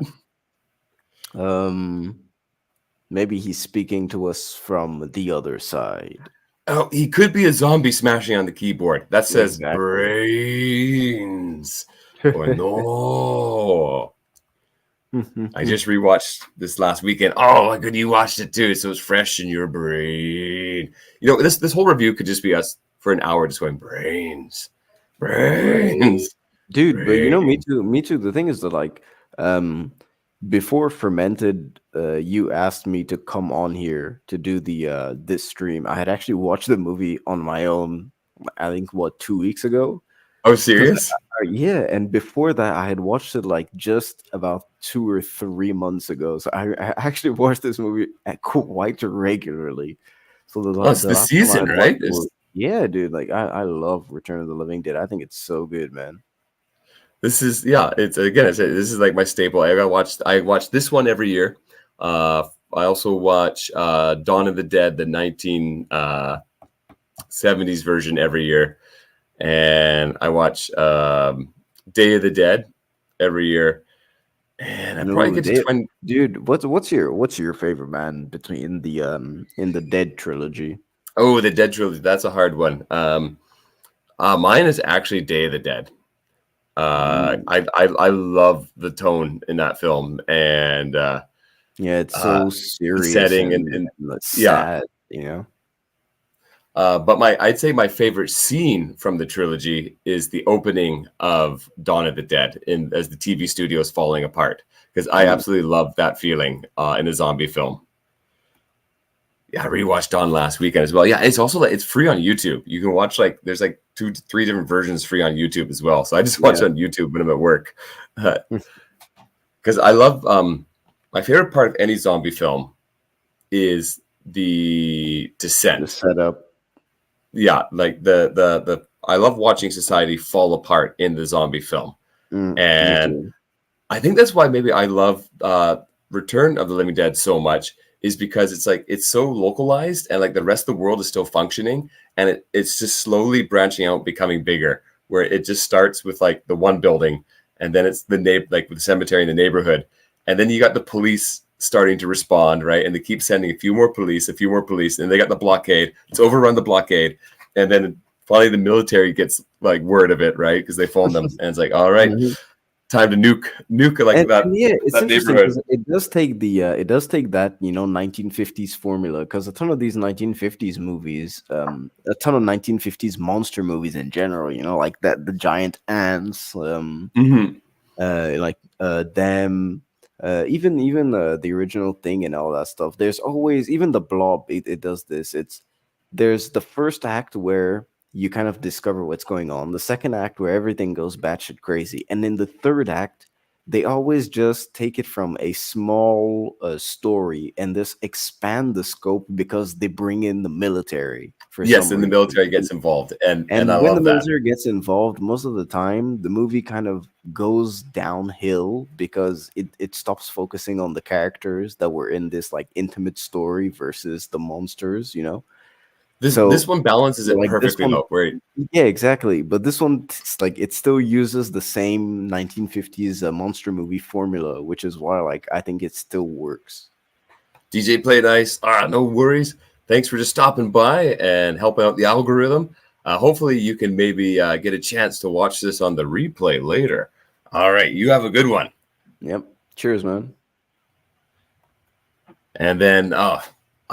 Speaker 3: Oh, um, maybe he's speaking to us from the other side.
Speaker 7: Oh, he could be a zombie smashing on the keyboard. That says
Speaker 3: Exactly.
Speaker 7: brains. Oh no. I just rewatched this last weekend. Oh, my good, you watched it too. So it's fresh in your brain. This whole review could just be us for an hour just going brains,
Speaker 3: Right.
Speaker 7: brains,
Speaker 3: Dude, but me
Speaker 7: brains.
Speaker 3: too, me too. The thing is that um before Fermented, you asked me to come on here to do the this stream. I had actually watched the movie on my own, I think, what, 2 weeks ago.
Speaker 7: Oh,
Speaker 3: Because
Speaker 7: serious?
Speaker 3: yeah, and before that I had watched it like just about 2 or 3 months ago. So I actually watched this movie quite regularly. So
Speaker 7: Oh, it's
Speaker 3: the
Speaker 7: the
Speaker 3: last time I
Speaker 7: season,
Speaker 3: had watched
Speaker 7: right?
Speaker 3: it was, yeah, dude, like I love Return of the Living Dead. I think it's so good, man.
Speaker 7: This is yeah. It's again. This is like my staple. I watch this one every year. I also watch Dawn of the Dead, the 1970s version every year, and I watch Day of the Dead every year. And I probably
Speaker 3: No,
Speaker 7: get to 20.
Speaker 3: dude, what's your favorite, man, between the in the Dead trilogy?
Speaker 7: Oh, the Dead trilogy. That's a hard one. Mine is actually Day of the Dead.
Speaker 3: Mm.
Speaker 7: I love the tone in that film and
Speaker 3: Yeah, it's
Speaker 7: uh,
Speaker 3: so
Speaker 7: the
Speaker 3: serious
Speaker 7: setting
Speaker 3: and
Speaker 7: yeah.
Speaker 3: sad.
Speaker 7: But I'd say my favorite scene from the trilogy is the opening of Dawn of the Dead as the TV studio is falling apart because I
Speaker 3: Mm.
Speaker 7: absolutely love that feeling in a zombie film. Yeah, I rewatched Dawn last weekend as well. Yeah, it's also it's free on YouTube. You can watch there's 2 to 3 different versions free on YouTube as well. So I just watch
Speaker 3: Yeah.
Speaker 7: it on YouTube when I'm at work because I love my favorite part of any zombie film is the
Speaker 3: The
Speaker 7: descent.
Speaker 3: setup.
Speaker 7: Yeah, like the I love watching society fall apart in the zombie film,
Speaker 3: Me
Speaker 7: and
Speaker 3: too.
Speaker 7: I think that's why maybe I love Return of the Living Dead so much is because it's so localized and like the rest of the world is still functioning and it's just slowly branching out, becoming bigger. Where it just starts with like the one building, and then it's like with the cemetery in the neighborhood, and then you got the police starting to respond, right? And they keep sending a few more police, and they got the blockade. It's overrun the blockade, and then finally the military gets like word of it, right? Because they phone them, and it's like, all right,
Speaker 3: Mhm.
Speaker 7: time to nuke like
Speaker 3: And yeah, it's
Speaker 7: that
Speaker 3: interesting
Speaker 7: neighborhood.
Speaker 3: because it does take that 1950s formula, because a ton of these 1950s movies, a ton of 1950s monster movies in general, like that, the giant ants,
Speaker 7: Hmm.
Speaker 3: like them, even the original Thing and all that stuff. There's always, even the Blob, it does this. there's the first act where you kind of discover what's going on, the second act where everything goes batshit crazy, and in the third act, they always just take it from a small story and just expand the scope because they bring in the military for
Speaker 7: Yes,
Speaker 3: some
Speaker 7: and the
Speaker 3: reason.
Speaker 7: military gets involved, and I
Speaker 3: And when the
Speaker 7: love that.
Speaker 3: military gets involved, most of the time, the movie kind of goes downhill because it stops focusing on the characters that were in this like intimate story versus the monsters, you know?
Speaker 7: This
Speaker 3: So,
Speaker 7: one balances it
Speaker 3: like this
Speaker 7: perfectly
Speaker 3: one,
Speaker 7: though. Where
Speaker 3: yeah, exactly. But this one, like, it still uses the same 1950s monster movie formula, which is why, like, I think it still works.
Speaker 7: DJ played nice. No worries. Thanks for just stopping by and helping out the algorithm. Hopefully, you can maybe get a chance to watch this on the replay later. All right, you have a good one.
Speaker 3: Yep. Cheers, man.
Speaker 7: And then I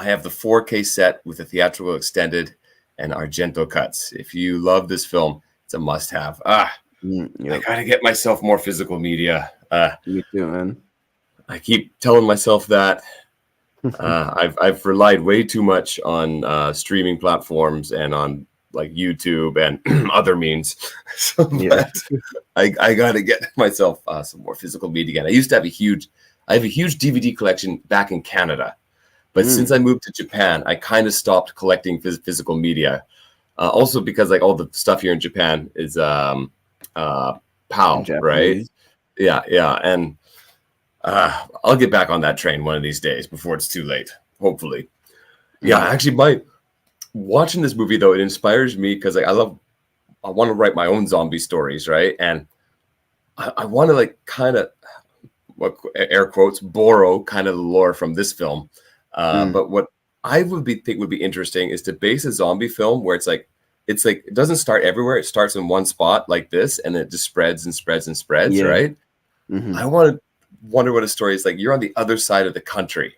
Speaker 7: have the 4K set with the theatrical extended and Argento cuts. If you love this film, it's a must-have. I
Speaker 3: Yep.
Speaker 7: gotta get myself more physical media.
Speaker 3: Me too, man.
Speaker 7: I keep telling myself that. I've relied way too much on streaming platforms and on like YouTube and other means. So,
Speaker 3: Yeah.
Speaker 7: but I gotta get myself some more physical media again. I have a huge DVD collection back in Canada, but since I moved to Japan, I kind of stopped collecting physical media. Also because like all the stuff here in Japan is
Speaker 3: In
Speaker 7: PAL, right?
Speaker 3: Japanese.
Speaker 7: Yeah, and I'll get back on that train one of these days before it's too late. Hopefully, yeah. Actually, my watching this movie though, it inspires me because like I want to write my own zombie stories, right? And I want to like kind of air quotes borrow kind of the lore from this film. But what I think would be interesting is to base a zombie film where it's like it doesn't start everywhere. It starts in one spot like this, and it just spreads and spreads and spreads,
Speaker 3: Yeah.
Speaker 7: right?
Speaker 3: Hmm.
Speaker 7: I want to wonder what a story is like. You're on the other side of the country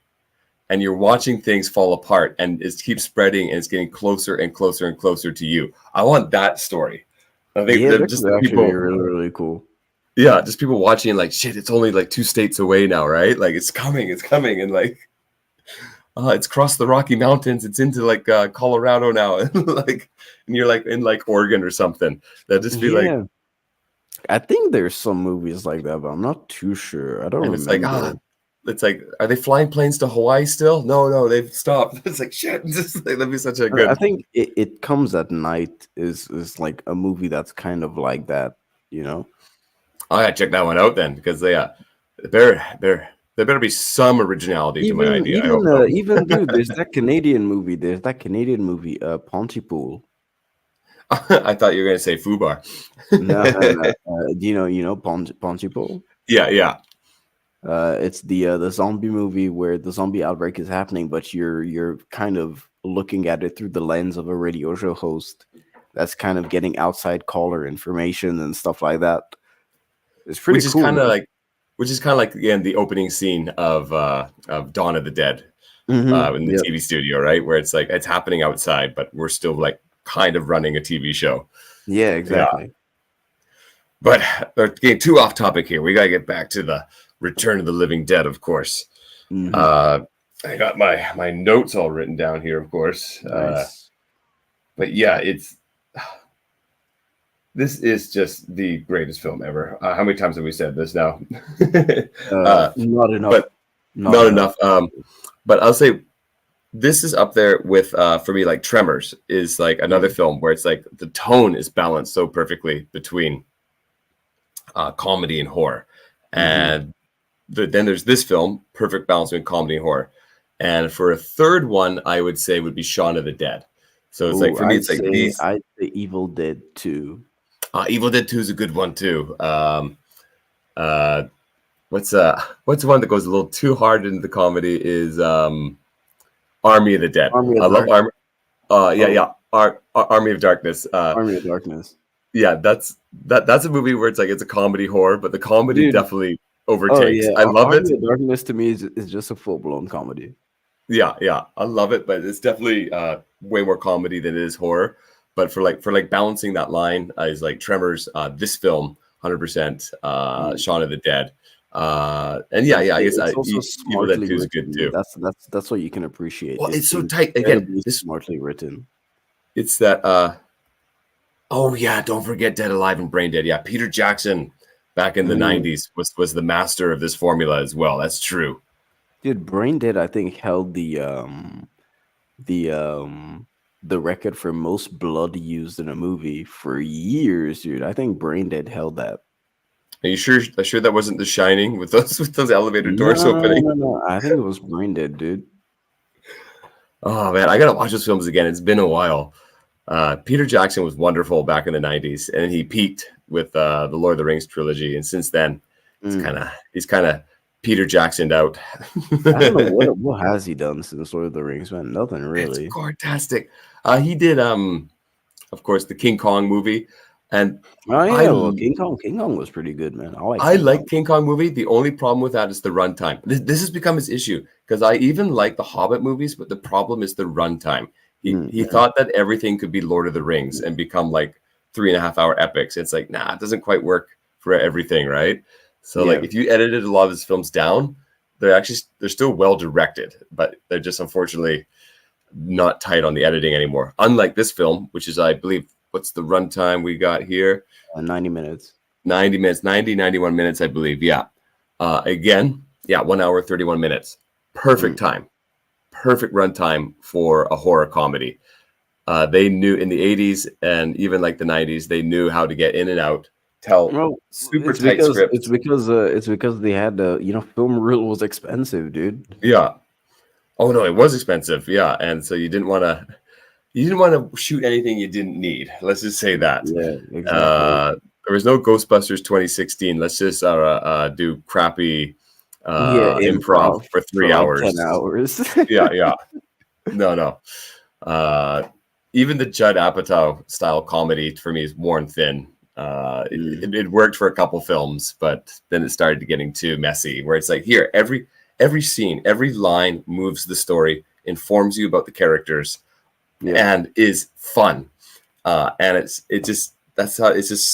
Speaker 7: and you're watching things fall apart and it keeps spreading and it's getting closer and closer and closer to you. I want that story. I think
Speaker 3: Yeah,
Speaker 7: that
Speaker 3: that
Speaker 7: just
Speaker 3: could actually be
Speaker 7: people,
Speaker 3: really, really cool.
Speaker 7: yeah, just people watching like, shit, it's only like 2 states away now, right? Like it's coming. And like, it's across the Rocky Mountains. It's into like Colorado now. Like, and you're like in like Oregon or something. That'd just be like,
Speaker 3: Yeah. I think there's some movies like that, but I'm not too sure. I don't
Speaker 7: and
Speaker 3: remember.
Speaker 7: it's like, are they flying planes to Hawaii still? No, they've stopped. It's like shit. Just like, that'd be such a
Speaker 3: I
Speaker 7: good.
Speaker 3: think it comes at night is like a movie that's kind of like that, you know?
Speaker 7: I gotta check that one out then because there better be some originality to my
Speaker 3: Even
Speaker 7: idea. I
Speaker 3: even
Speaker 7: hope so.
Speaker 3: even dude, there's that Canadian movie. There's that Canadian movie, Pontypool.
Speaker 7: I thought you were gonna say Fubar.
Speaker 3: No, no. Do you know Pontypool?
Speaker 7: Yeah.
Speaker 3: It's the zombie movie where the zombie outbreak is happening, but you're kind of looking at it through the lens of a radio show host that's kind of getting outside caller information and stuff like that. It's pretty
Speaker 7: Which is
Speaker 3: cool,
Speaker 7: kind of
Speaker 3: man.
Speaker 7: like, again the opening scene of Dawn of the Dead in the
Speaker 3: Yep.
Speaker 7: TV studio, right? Where it's like it's happening outside, but we're still like kind of running a TV show.
Speaker 3: Yeah,
Speaker 7: Yeah.
Speaker 3: exactly.
Speaker 7: But they're getting too off topic here. We gotta get back to the Return of the Living Dead, of course.
Speaker 3: Mhm.
Speaker 7: I got my notes all written down here, of course.
Speaker 3: Nice.
Speaker 7: But yeah, this is just the greatest film ever. How many times have we said this now?
Speaker 3: Not enough.
Speaker 7: But not enough. But I'll say this is up there with for me like Tremors is like another film where it's like the tone is balanced so perfectly between comedy and horror, and then there's this film, perfect balance between comedy and horror. And for a third one, I would say would be Shaun of the Dead. So it's like for me, it's like these.
Speaker 3: I'd say Evil Dead 2.
Speaker 7: Evil Dead 2 is a good one too. What's the one that goes a little too hard into the comedy is Army of the Dead.
Speaker 3: Army of
Speaker 7: I love
Speaker 3: Dark-
Speaker 7: Yeah. Army of Darkness.
Speaker 3: Army of Darkness.
Speaker 7: Yeah, that's a movie where it's like it's a comedy horror, but the comedy
Speaker 3: Dude.
Speaker 7: definitely
Speaker 3: Oh
Speaker 7: overtakes.
Speaker 3: yeah,
Speaker 7: I love
Speaker 3: Army
Speaker 7: it.
Speaker 3: of Darkness to me is just a full blown comedy.
Speaker 7: Yeah, I love it, but it's definitely way more comedy than it is horror. But for like balancing that line is like Tremors, this film, 100%, Shaun of the Dead. And yeah, I guess
Speaker 3: It's also
Speaker 7: Evil Dead
Speaker 3: smartly
Speaker 7: 2 is good
Speaker 3: written.
Speaker 7: too.
Speaker 3: That's what you can appreciate.
Speaker 7: Well, it's
Speaker 3: It's
Speaker 7: so tight. Again,
Speaker 3: incredibly
Speaker 7: this
Speaker 3: smartly written.
Speaker 7: it's that oh yeah, don't forget Dead Alive and Brain Dead. Yeah, Peter Jackson back in the
Speaker 3: Mm.
Speaker 7: 90s was the master of this formula as well. That's true.
Speaker 3: Dude, Brain Dead I think held the record for most blood used in a movie for years, dude. I think Brain Dead held that.
Speaker 7: Are you sure that wasn't The Shining with those elevator
Speaker 3: No,
Speaker 7: doors
Speaker 3: no, no, no,
Speaker 7: opening?
Speaker 3: no, no. I think it was Brain Dead, dude.
Speaker 7: Oh man, I gotta watch those films again. It's been a while. Peter Jackson was wonderful back in the 90s, and he peaked with the Lord of the Rings trilogy. And since then,
Speaker 3: Mm.
Speaker 7: he's kind of Peter Jacksoned out.
Speaker 3: I don't know what has he done since Lord of the Rings, man. Nothing
Speaker 7: It's
Speaker 3: really.
Speaker 7: fantastic. He did, of course, the King Kong movie, and
Speaker 3: Oh
Speaker 7: I
Speaker 3: yeah, well, King Kong was pretty good, man. I like
Speaker 7: I
Speaker 3: King
Speaker 7: like
Speaker 3: Kong.
Speaker 7: King Kong movie. The only problem with that is the runtime. This has become his issue because I even like the Hobbit movies, but the problem is the runtime. He
Speaker 3: Mm-hmm.
Speaker 7: thought that everything could be Lord of the Rings and become like 3.5 hour epics. It's like, nah, it doesn't quite work for everything, right? So like
Speaker 3: Yeah.
Speaker 7: if you edited a lot of his films down, they're still well directed, but they're just unfortunately not tight on the editing anymore. Unlike this film, which is I believe what's the runtime we got here?
Speaker 3: 90 minutes.
Speaker 7: 90 minutes, 91 minutes, I believe. Yeah. Again, yeah, 1 hour, 31 minutes. Perfect
Speaker 3: Mm.
Speaker 7: time. Perfect runtime for a horror comedy. They knew in the 80s and even like the 90s, they knew how to get in and out, tell
Speaker 3: Well,
Speaker 7: super tight scripts.
Speaker 3: it's because they had film reel was expensive, dude.
Speaker 7: Yeah. Oh no, it was expensive. Yeah. And so you didn't want to shoot anything you didn't need. Let's just say that.
Speaker 3: Yeah, exactly.
Speaker 7: There was no Ghostbusters 2016. Let's just do crappy
Speaker 3: Yeah,
Speaker 7: improv
Speaker 3: improv
Speaker 7: for
Speaker 3: for
Speaker 7: three
Speaker 3: like 10
Speaker 7: hours.
Speaker 3: hours.
Speaker 7: Yeah. No. Even the Judd Apatow style comedy for me is worn thin.
Speaker 3: Mm.
Speaker 7: It worked for a couple films, but then it started getting too messy. Where it's like, here, every scene, every line moves the story, informs you about the characters,
Speaker 3: Yeah.
Speaker 7: and is fun. And it's just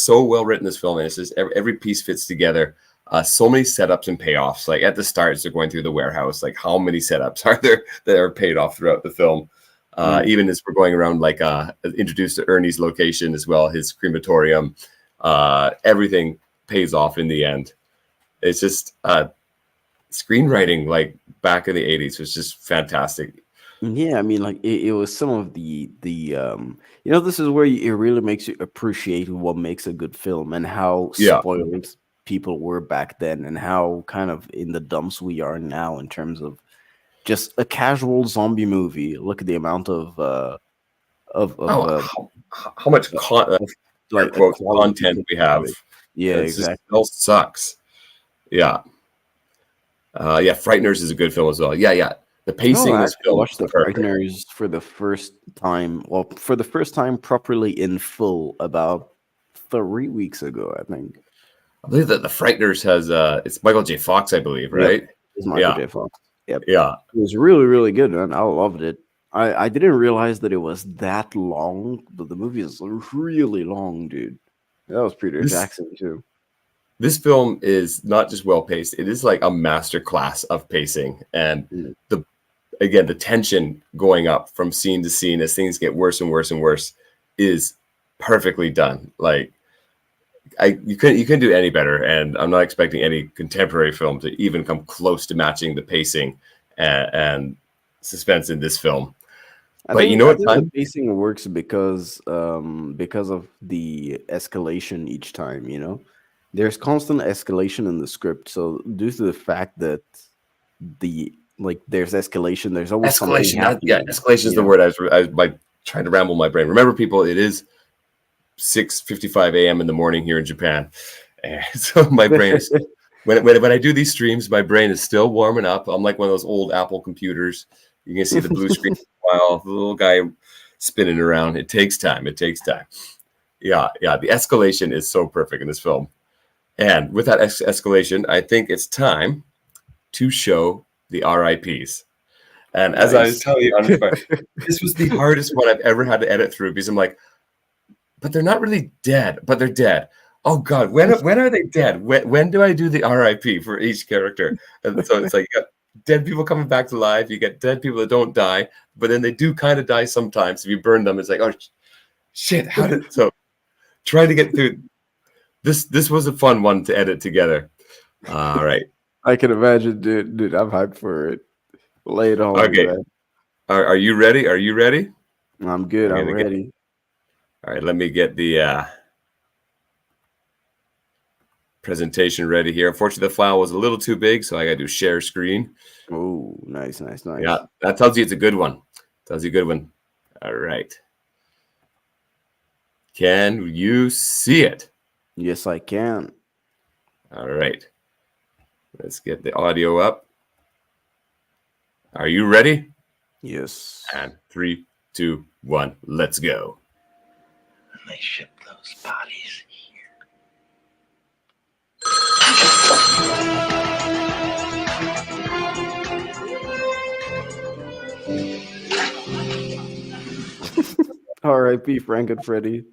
Speaker 7: so well written, this film, and it's just every piece fits together. So many setups and payoffs. Like at the start, as they're going through the warehouse, like how many setups are there that are paid off throughout the film? Even as we're going around, like introduced to Ernie's location as well, his crematorium. Everything pays off in the end. It's just screenwriting, like back in the 80s, was just fantastic.
Speaker 3: Yeah, I mean, like it was some of this is where it really makes you appreciate what makes a good film and how
Speaker 7: Yeah.
Speaker 3: spoiled people were back then and how kind of in the dumps we are now in terms of just a casual zombie movie. Look at the amount of
Speaker 7: Oh, how much
Speaker 3: of
Speaker 7: air
Speaker 3: like a
Speaker 7: quotes
Speaker 3: quality
Speaker 7: content
Speaker 3: put
Speaker 7: we
Speaker 3: into
Speaker 7: have.
Speaker 3: it. Yeah,
Speaker 7: It's just, it
Speaker 3: exactly.
Speaker 7: all sucks. Yeah. Yeah, Frighteners is a good film as well. Yeah. The
Speaker 3: No,
Speaker 7: pacing
Speaker 3: I
Speaker 7: in this
Speaker 3: actually
Speaker 7: film
Speaker 3: watched
Speaker 7: is
Speaker 3: The
Speaker 7: perfect.
Speaker 3: Frighteners for the first time. Well, for the first time properly in full about 3 weeks ago, I think.
Speaker 7: I believe that the Frighteners has it's Michael J. Fox, I believe,
Speaker 3: Yep,
Speaker 7: right?
Speaker 3: it's Michael
Speaker 7: Yeah,
Speaker 3: J. Fox. Yep,
Speaker 7: yeah.
Speaker 3: it was really, really good, man. I loved it. I didn't realize that it was that long, but the movie is really long, dude. That was Peter
Speaker 7: This
Speaker 3: Jackson too.
Speaker 7: this film is not just well paced; it is like a master class of pacing, and
Speaker 3: Mm.
Speaker 7: the tension going up from scene to scene as things get worse and worse and worse is perfectly done. Like you couldn't do any better, and I'm not expecting any contemporary film to even come close to matching the pacing and suspense in this film. But you know
Speaker 3: I
Speaker 7: what
Speaker 3: think the
Speaker 7: time?
Speaker 3: pacing works because of the escalation each time, There's constant escalation in the script. So due to the fact that there's escalation, there's always something
Speaker 7: Escalation.
Speaker 3: happening,
Speaker 7: Escalation is
Speaker 3: you
Speaker 7: the
Speaker 3: know.
Speaker 7: word I was trying to ramble my brain. Remember, people, it is 6:55 a.m. in the morning here in Japan, and so my brain is when I do these streams, my brain is still warming up. I'm like one of those old Apple computers. You can see the blue screen while the little guy spinning around. It takes time. It takes time. Yeah. The escalation is so perfect in this film, and with that escalation, I think it's time to show the RIPS. And as I was
Speaker 3: Nice.
Speaker 7: telling you on this was the hardest one I've ever had to edit through because I'm like, but they're not really dead, but they're dead. oh God, when are they dead? When do I do the RIP for each character? And so it's like you got dead people coming back to life. You get dead people that don't die, but then they do kind of die sometimes. If you burn them, it's like, oh shit, how did so try to get through this. This was a fun one to edit together. All right.
Speaker 3: I can imagine, dude. Dude, I'm hyped for it. Lay it on me,
Speaker 7: Okay.
Speaker 3: man.
Speaker 7: Are you ready? Are you ready?
Speaker 3: I'm good. I'm ready.
Speaker 7: All right, let me get the presentation ready here. Unfortunately, the file was a little too big, so I got to do share screen.
Speaker 3: Oh, nice.
Speaker 7: Yeah, that tells you it's a good one. Tells you a good one. All right. Can you see it?
Speaker 3: Yes, I can.
Speaker 7: All right. Let's get the audio up. Are you ready?
Speaker 3: Yes.
Speaker 7: And 3, 2, 1, let's go.
Speaker 4: And they ship those bodies here.
Speaker 3: R.I.P. Frank and Freddy.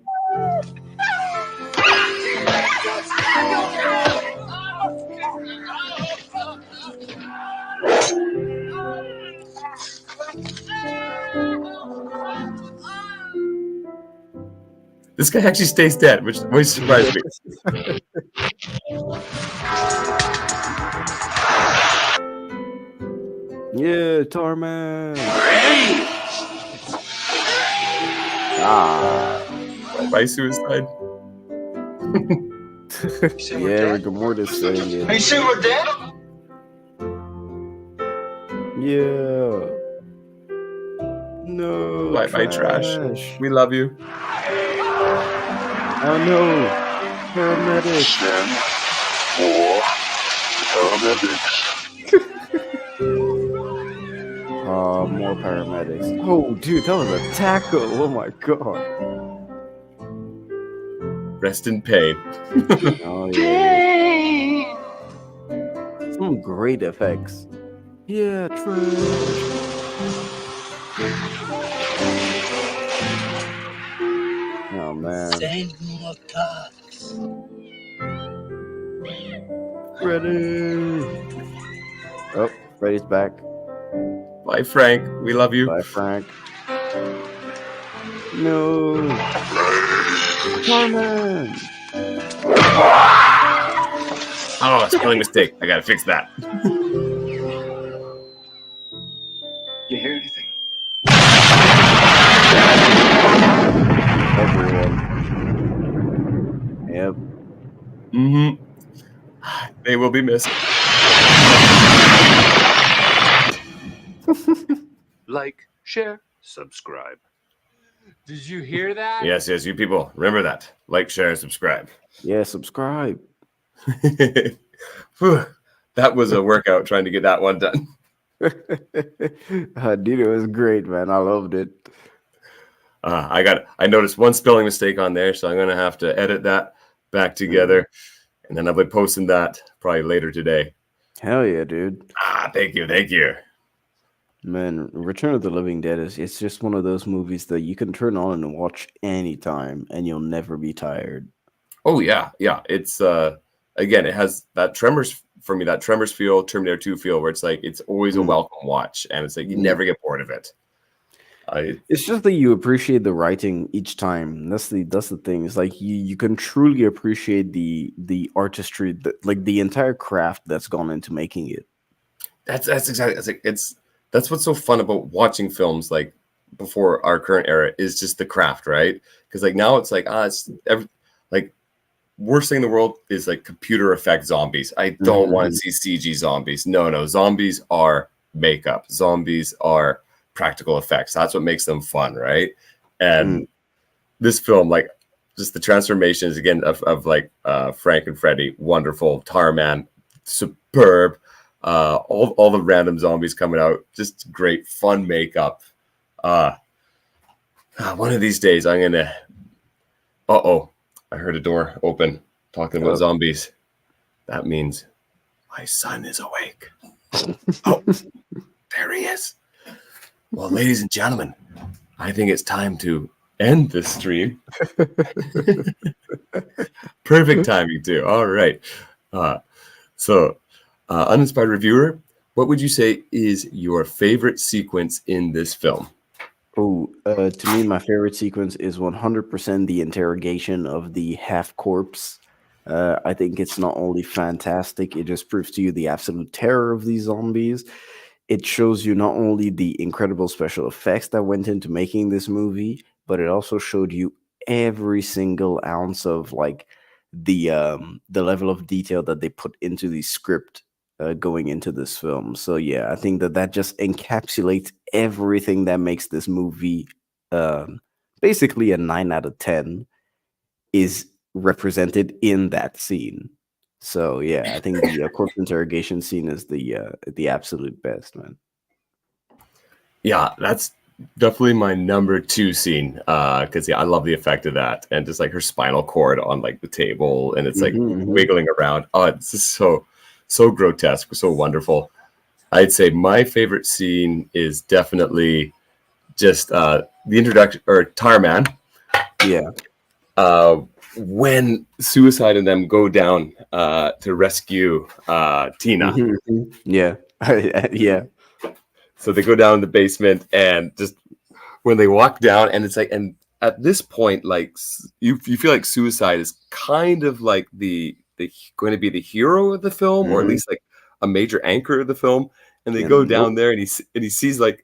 Speaker 7: This guy actually stays dead, which surprised me.
Speaker 3: Yeah, Tarman.
Speaker 7: By suicide.
Speaker 3: Yeah, rigor mortis saying it.
Speaker 4: Are you saying we're dead?
Speaker 3: Yeah. No.
Speaker 7: Bye, trash. We love you.
Speaker 3: Oh no. Paramedics. More paramedics. Oh, dude, that was a tackle. Oh my god.
Speaker 7: Rest in pain.
Speaker 3: Oh yeah. Some great effects. Yeah, trash. Oh man. Freddy. Oh, Freddy's back.
Speaker 7: Bye, Frank. We love you.
Speaker 3: Bye, Frank. No. Carmen.
Speaker 7: Oh, spelling mistake. I gotta fix that.
Speaker 4: You hear anything?
Speaker 3: Everyone. Yep.
Speaker 7: Mm-hmm. They will be missed.
Speaker 1: Like, share, subscribe. Did you hear that?
Speaker 7: Yes, you people. Remember that. Like, share, subscribe.
Speaker 3: Yeah, subscribe.
Speaker 7: Whew. That was a workout trying to get that one done.
Speaker 3: Dude, it was great, man. I loved it.
Speaker 7: I noticed one spelling mistake on there, so I'm gonna have to edit that back together, and then I'll be posting that probably later today.
Speaker 3: Hell yeah, dude.
Speaker 7: Thank you.
Speaker 3: Man, Return of the Living Dead it's just one of those movies that you can turn on and watch anytime and you'll never be tired.
Speaker 7: Oh yeah. It's again, it has that Tremors for me, that Tremors feel, Terminator 2 feel, where it's like it's always a welcome watch, and it's like you never get bored of it.
Speaker 3: It's just that you appreciate the writing each time. That's the thing. It's like you can truly appreciate the artistry, like the entire craft that's gone into making it.
Speaker 7: That's exactly that's what's so fun about watching films like before our current era is just the craft, right? Because like now it's like like worst thing in the world is like computer effect zombies. I don't want to see CG zombies. No, zombies are makeup. Zombies are practical effects. That's what makes them fun, right? And this film, like just the transformations again of like Frank and Freddy, wonderful. Tarman, superb. All the random zombies coming out, just great fun makeup. One of these days I'm gonna I heard a door open talking about zombies. That means my son is awake. Oh, there he is. Well, ladies and gentlemen, I think it's time to end this stream. Perfect timing too. All right. Uninspired reviewer, what would you say is your favorite sequence in this film?
Speaker 3: Oh, to me, my favorite sequence is 100% the interrogation of the half corpse. I think it's not only fantastic, it just proves to you the absolute terror of these zombies. It shows you not only the incredible special effects that went into making this movie, but it also showed you every single ounce of like the level of detail that they put into the script going into this film. So yeah, I think that just encapsulates everything that makes this movie basically a 9 out of 10 is represented in that scene. So yeah, I think the corpse interrogation scene is the absolute best, man.
Speaker 7: Yeah, that's definitely my number 2 scene. Because I love the effect of that, and just like her spinal cord on like the table, and it's like wiggling around. Oh, it's just so grotesque, so wonderful. I'd say my favorite scene is definitely just the introduction or Tarman.
Speaker 3: Yeah.
Speaker 7: When Suicide and them go down to rescue Tina.
Speaker 3: Yeah. Yeah.
Speaker 7: So they go down in the basement, and just when they walk down, and it's like, and at this point, like you feel like Suicide is kind of like the going to be the hero of the film, or at least like a major anchor of the film. And they go down there, and he sees like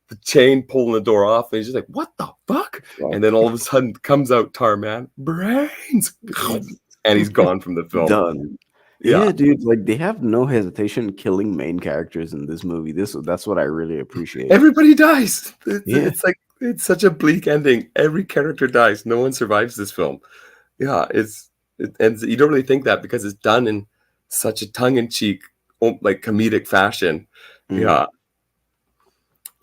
Speaker 7: the chain pulling the door off, and he's just like, "What the fuck?" And then all of a sudden comes out Tarman, brains, and he's gone from the film.
Speaker 3: Done. Yeah, dude, like they have no hesitation killing main characters in this movie. That's what I really appreciate.
Speaker 7: Everybody dies. It's like it's such a bleak ending. Every character dies. No one survives this film. Yeah, and you don't really think that because it's done in such a tongue-in-cheek, like comedic fashion. Yeah.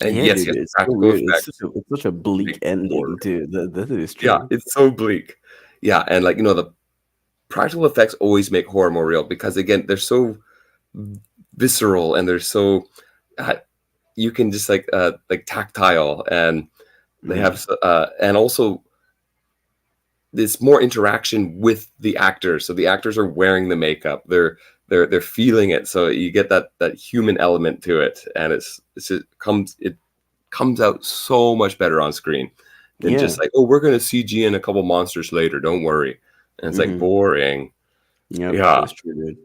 Speaker 7: And
Speaker 3: yeah,
Speaker 7: yes,
Speaker 3: dude,
Speaker 7: yes,
Speaker 3: it's so weird. It's such a bleak ending too. That is true.
Speaker 7: Yeah, it's so bleak. Yeah, and like the practical effects always make horror more real because again, they're so visceral and they're so you can just like tactile, and they have and also there's more interaction with the actors. So the actors are wearing the makeup. They're feeling it. So you get that human element to it, and it comes out so much better on screen than just like, oh, we're gonna CG in a couple monsters later. Don't worry. And it's like boring.
Speaker 3: Yeah, that's true, dude.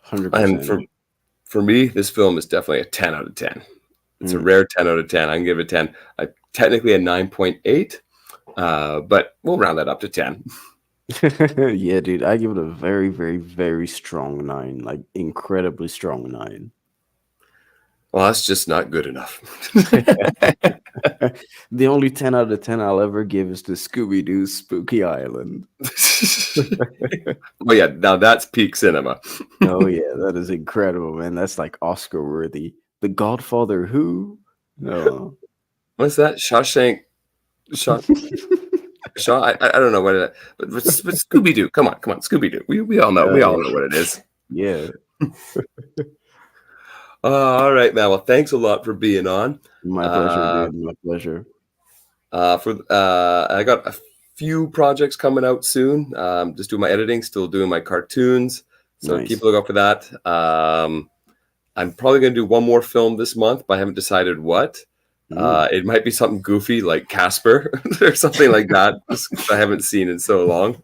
Speaker 3: 100%.
Speaker 7: And for me, this film is definitely a 10 out of 10. It's a rare 10 out of 10. I can give it 10. Technically a 9.8, but we'll round that up to 10.
Speaker 3: Yeah, dude, I give it a very, very, very strong 9. Like incredibly strong 9.
Speaker 7: Well, that's just not good enough.
Speaker 3: The only 10 out of 10 I'll ever give is to Scooby-Doo's Spooky Island.
Speaker 7: Oh yeah, now that's peak cinema.
Speaker 3: Oh yeah, that is incredible, man. That's like Oscar worthy. The Godfather who? No.
Speaker 7: What's that? Shawshank? I don't know what it is. But Scooby-Doo. Come on, Scooby-Doo. We all know. We all know what it is.
Speaker 3: Yeah.
Speaker 7: All right, man. Well, thanks a lot for being on.
Speaker 3: My pleasure, dude. My pleasure.
Speaker 7: I got a few projects coming out soon. Just doing my editing, still doing my cartoons. So keep a lookout for that. I'm probably going to do one more film this month, but I haven't decided what. It might be something goofy like Casper or something like that. I haven't seen in so long.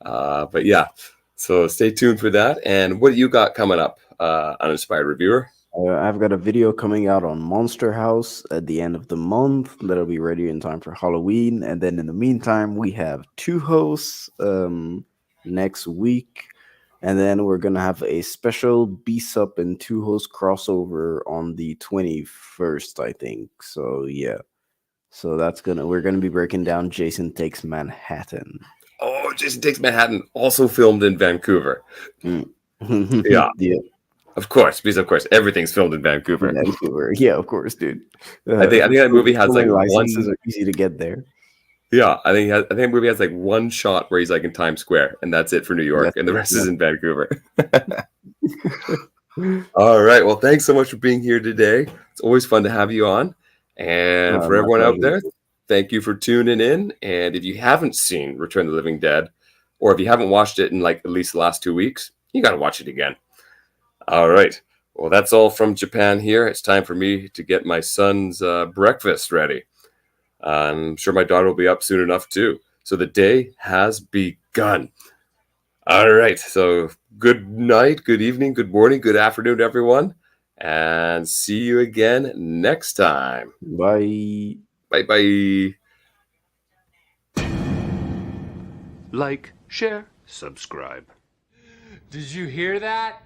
Speaker 7: But yeah, so stay tuned for that. And what do you got coming up, Uninspired Reviewer?
Speaker 3: I've got a video coming out on Monster House at the end of the month that'll be ready in time for Halloween. And then in the meantime, we have 2 hosts next week. And then we're going to have a special B-Sup and 2 host crossover on the 21st, I think. So yeah. So we're going to be breaking down Jason Takes Manhattan.
Speaker 7: Oh, Jason Takes Manhattan, also filmed in Vancouver. Yeah. Of course, because of course everything's filmed in Vancouver.
Speaker 3: Yeah, of course, dude.
Speaker 7: I think that movie has like
Speaker 3: licenses are easy to get there.
Speaker 7: Yeah, I think the movie has like one shot where he's like in Times Square, and that's it for New York, and the rest is in Vancouver. All right, well, thanks so much for being here today. It's always fun to have you on, and for everyone out there, thank you for tuning in. And if you haven't seen Return of the Living Dead, or if you haven't watched it in like at least the last 2 weeks, you got to watch it again. All right. Well, that's all from Japan here. It's time for me to get my son's breakfast ready. I'm sure my daughter will be up soon enough too. So the day has begun. All right. So good night, good evening, good morning, good afternoon, everyone. And see you again next time.
Speaker 3: Bye.
Speaker 7: Bye-bye.
Speaker 1: Like, share, subscribe. Did you hear that?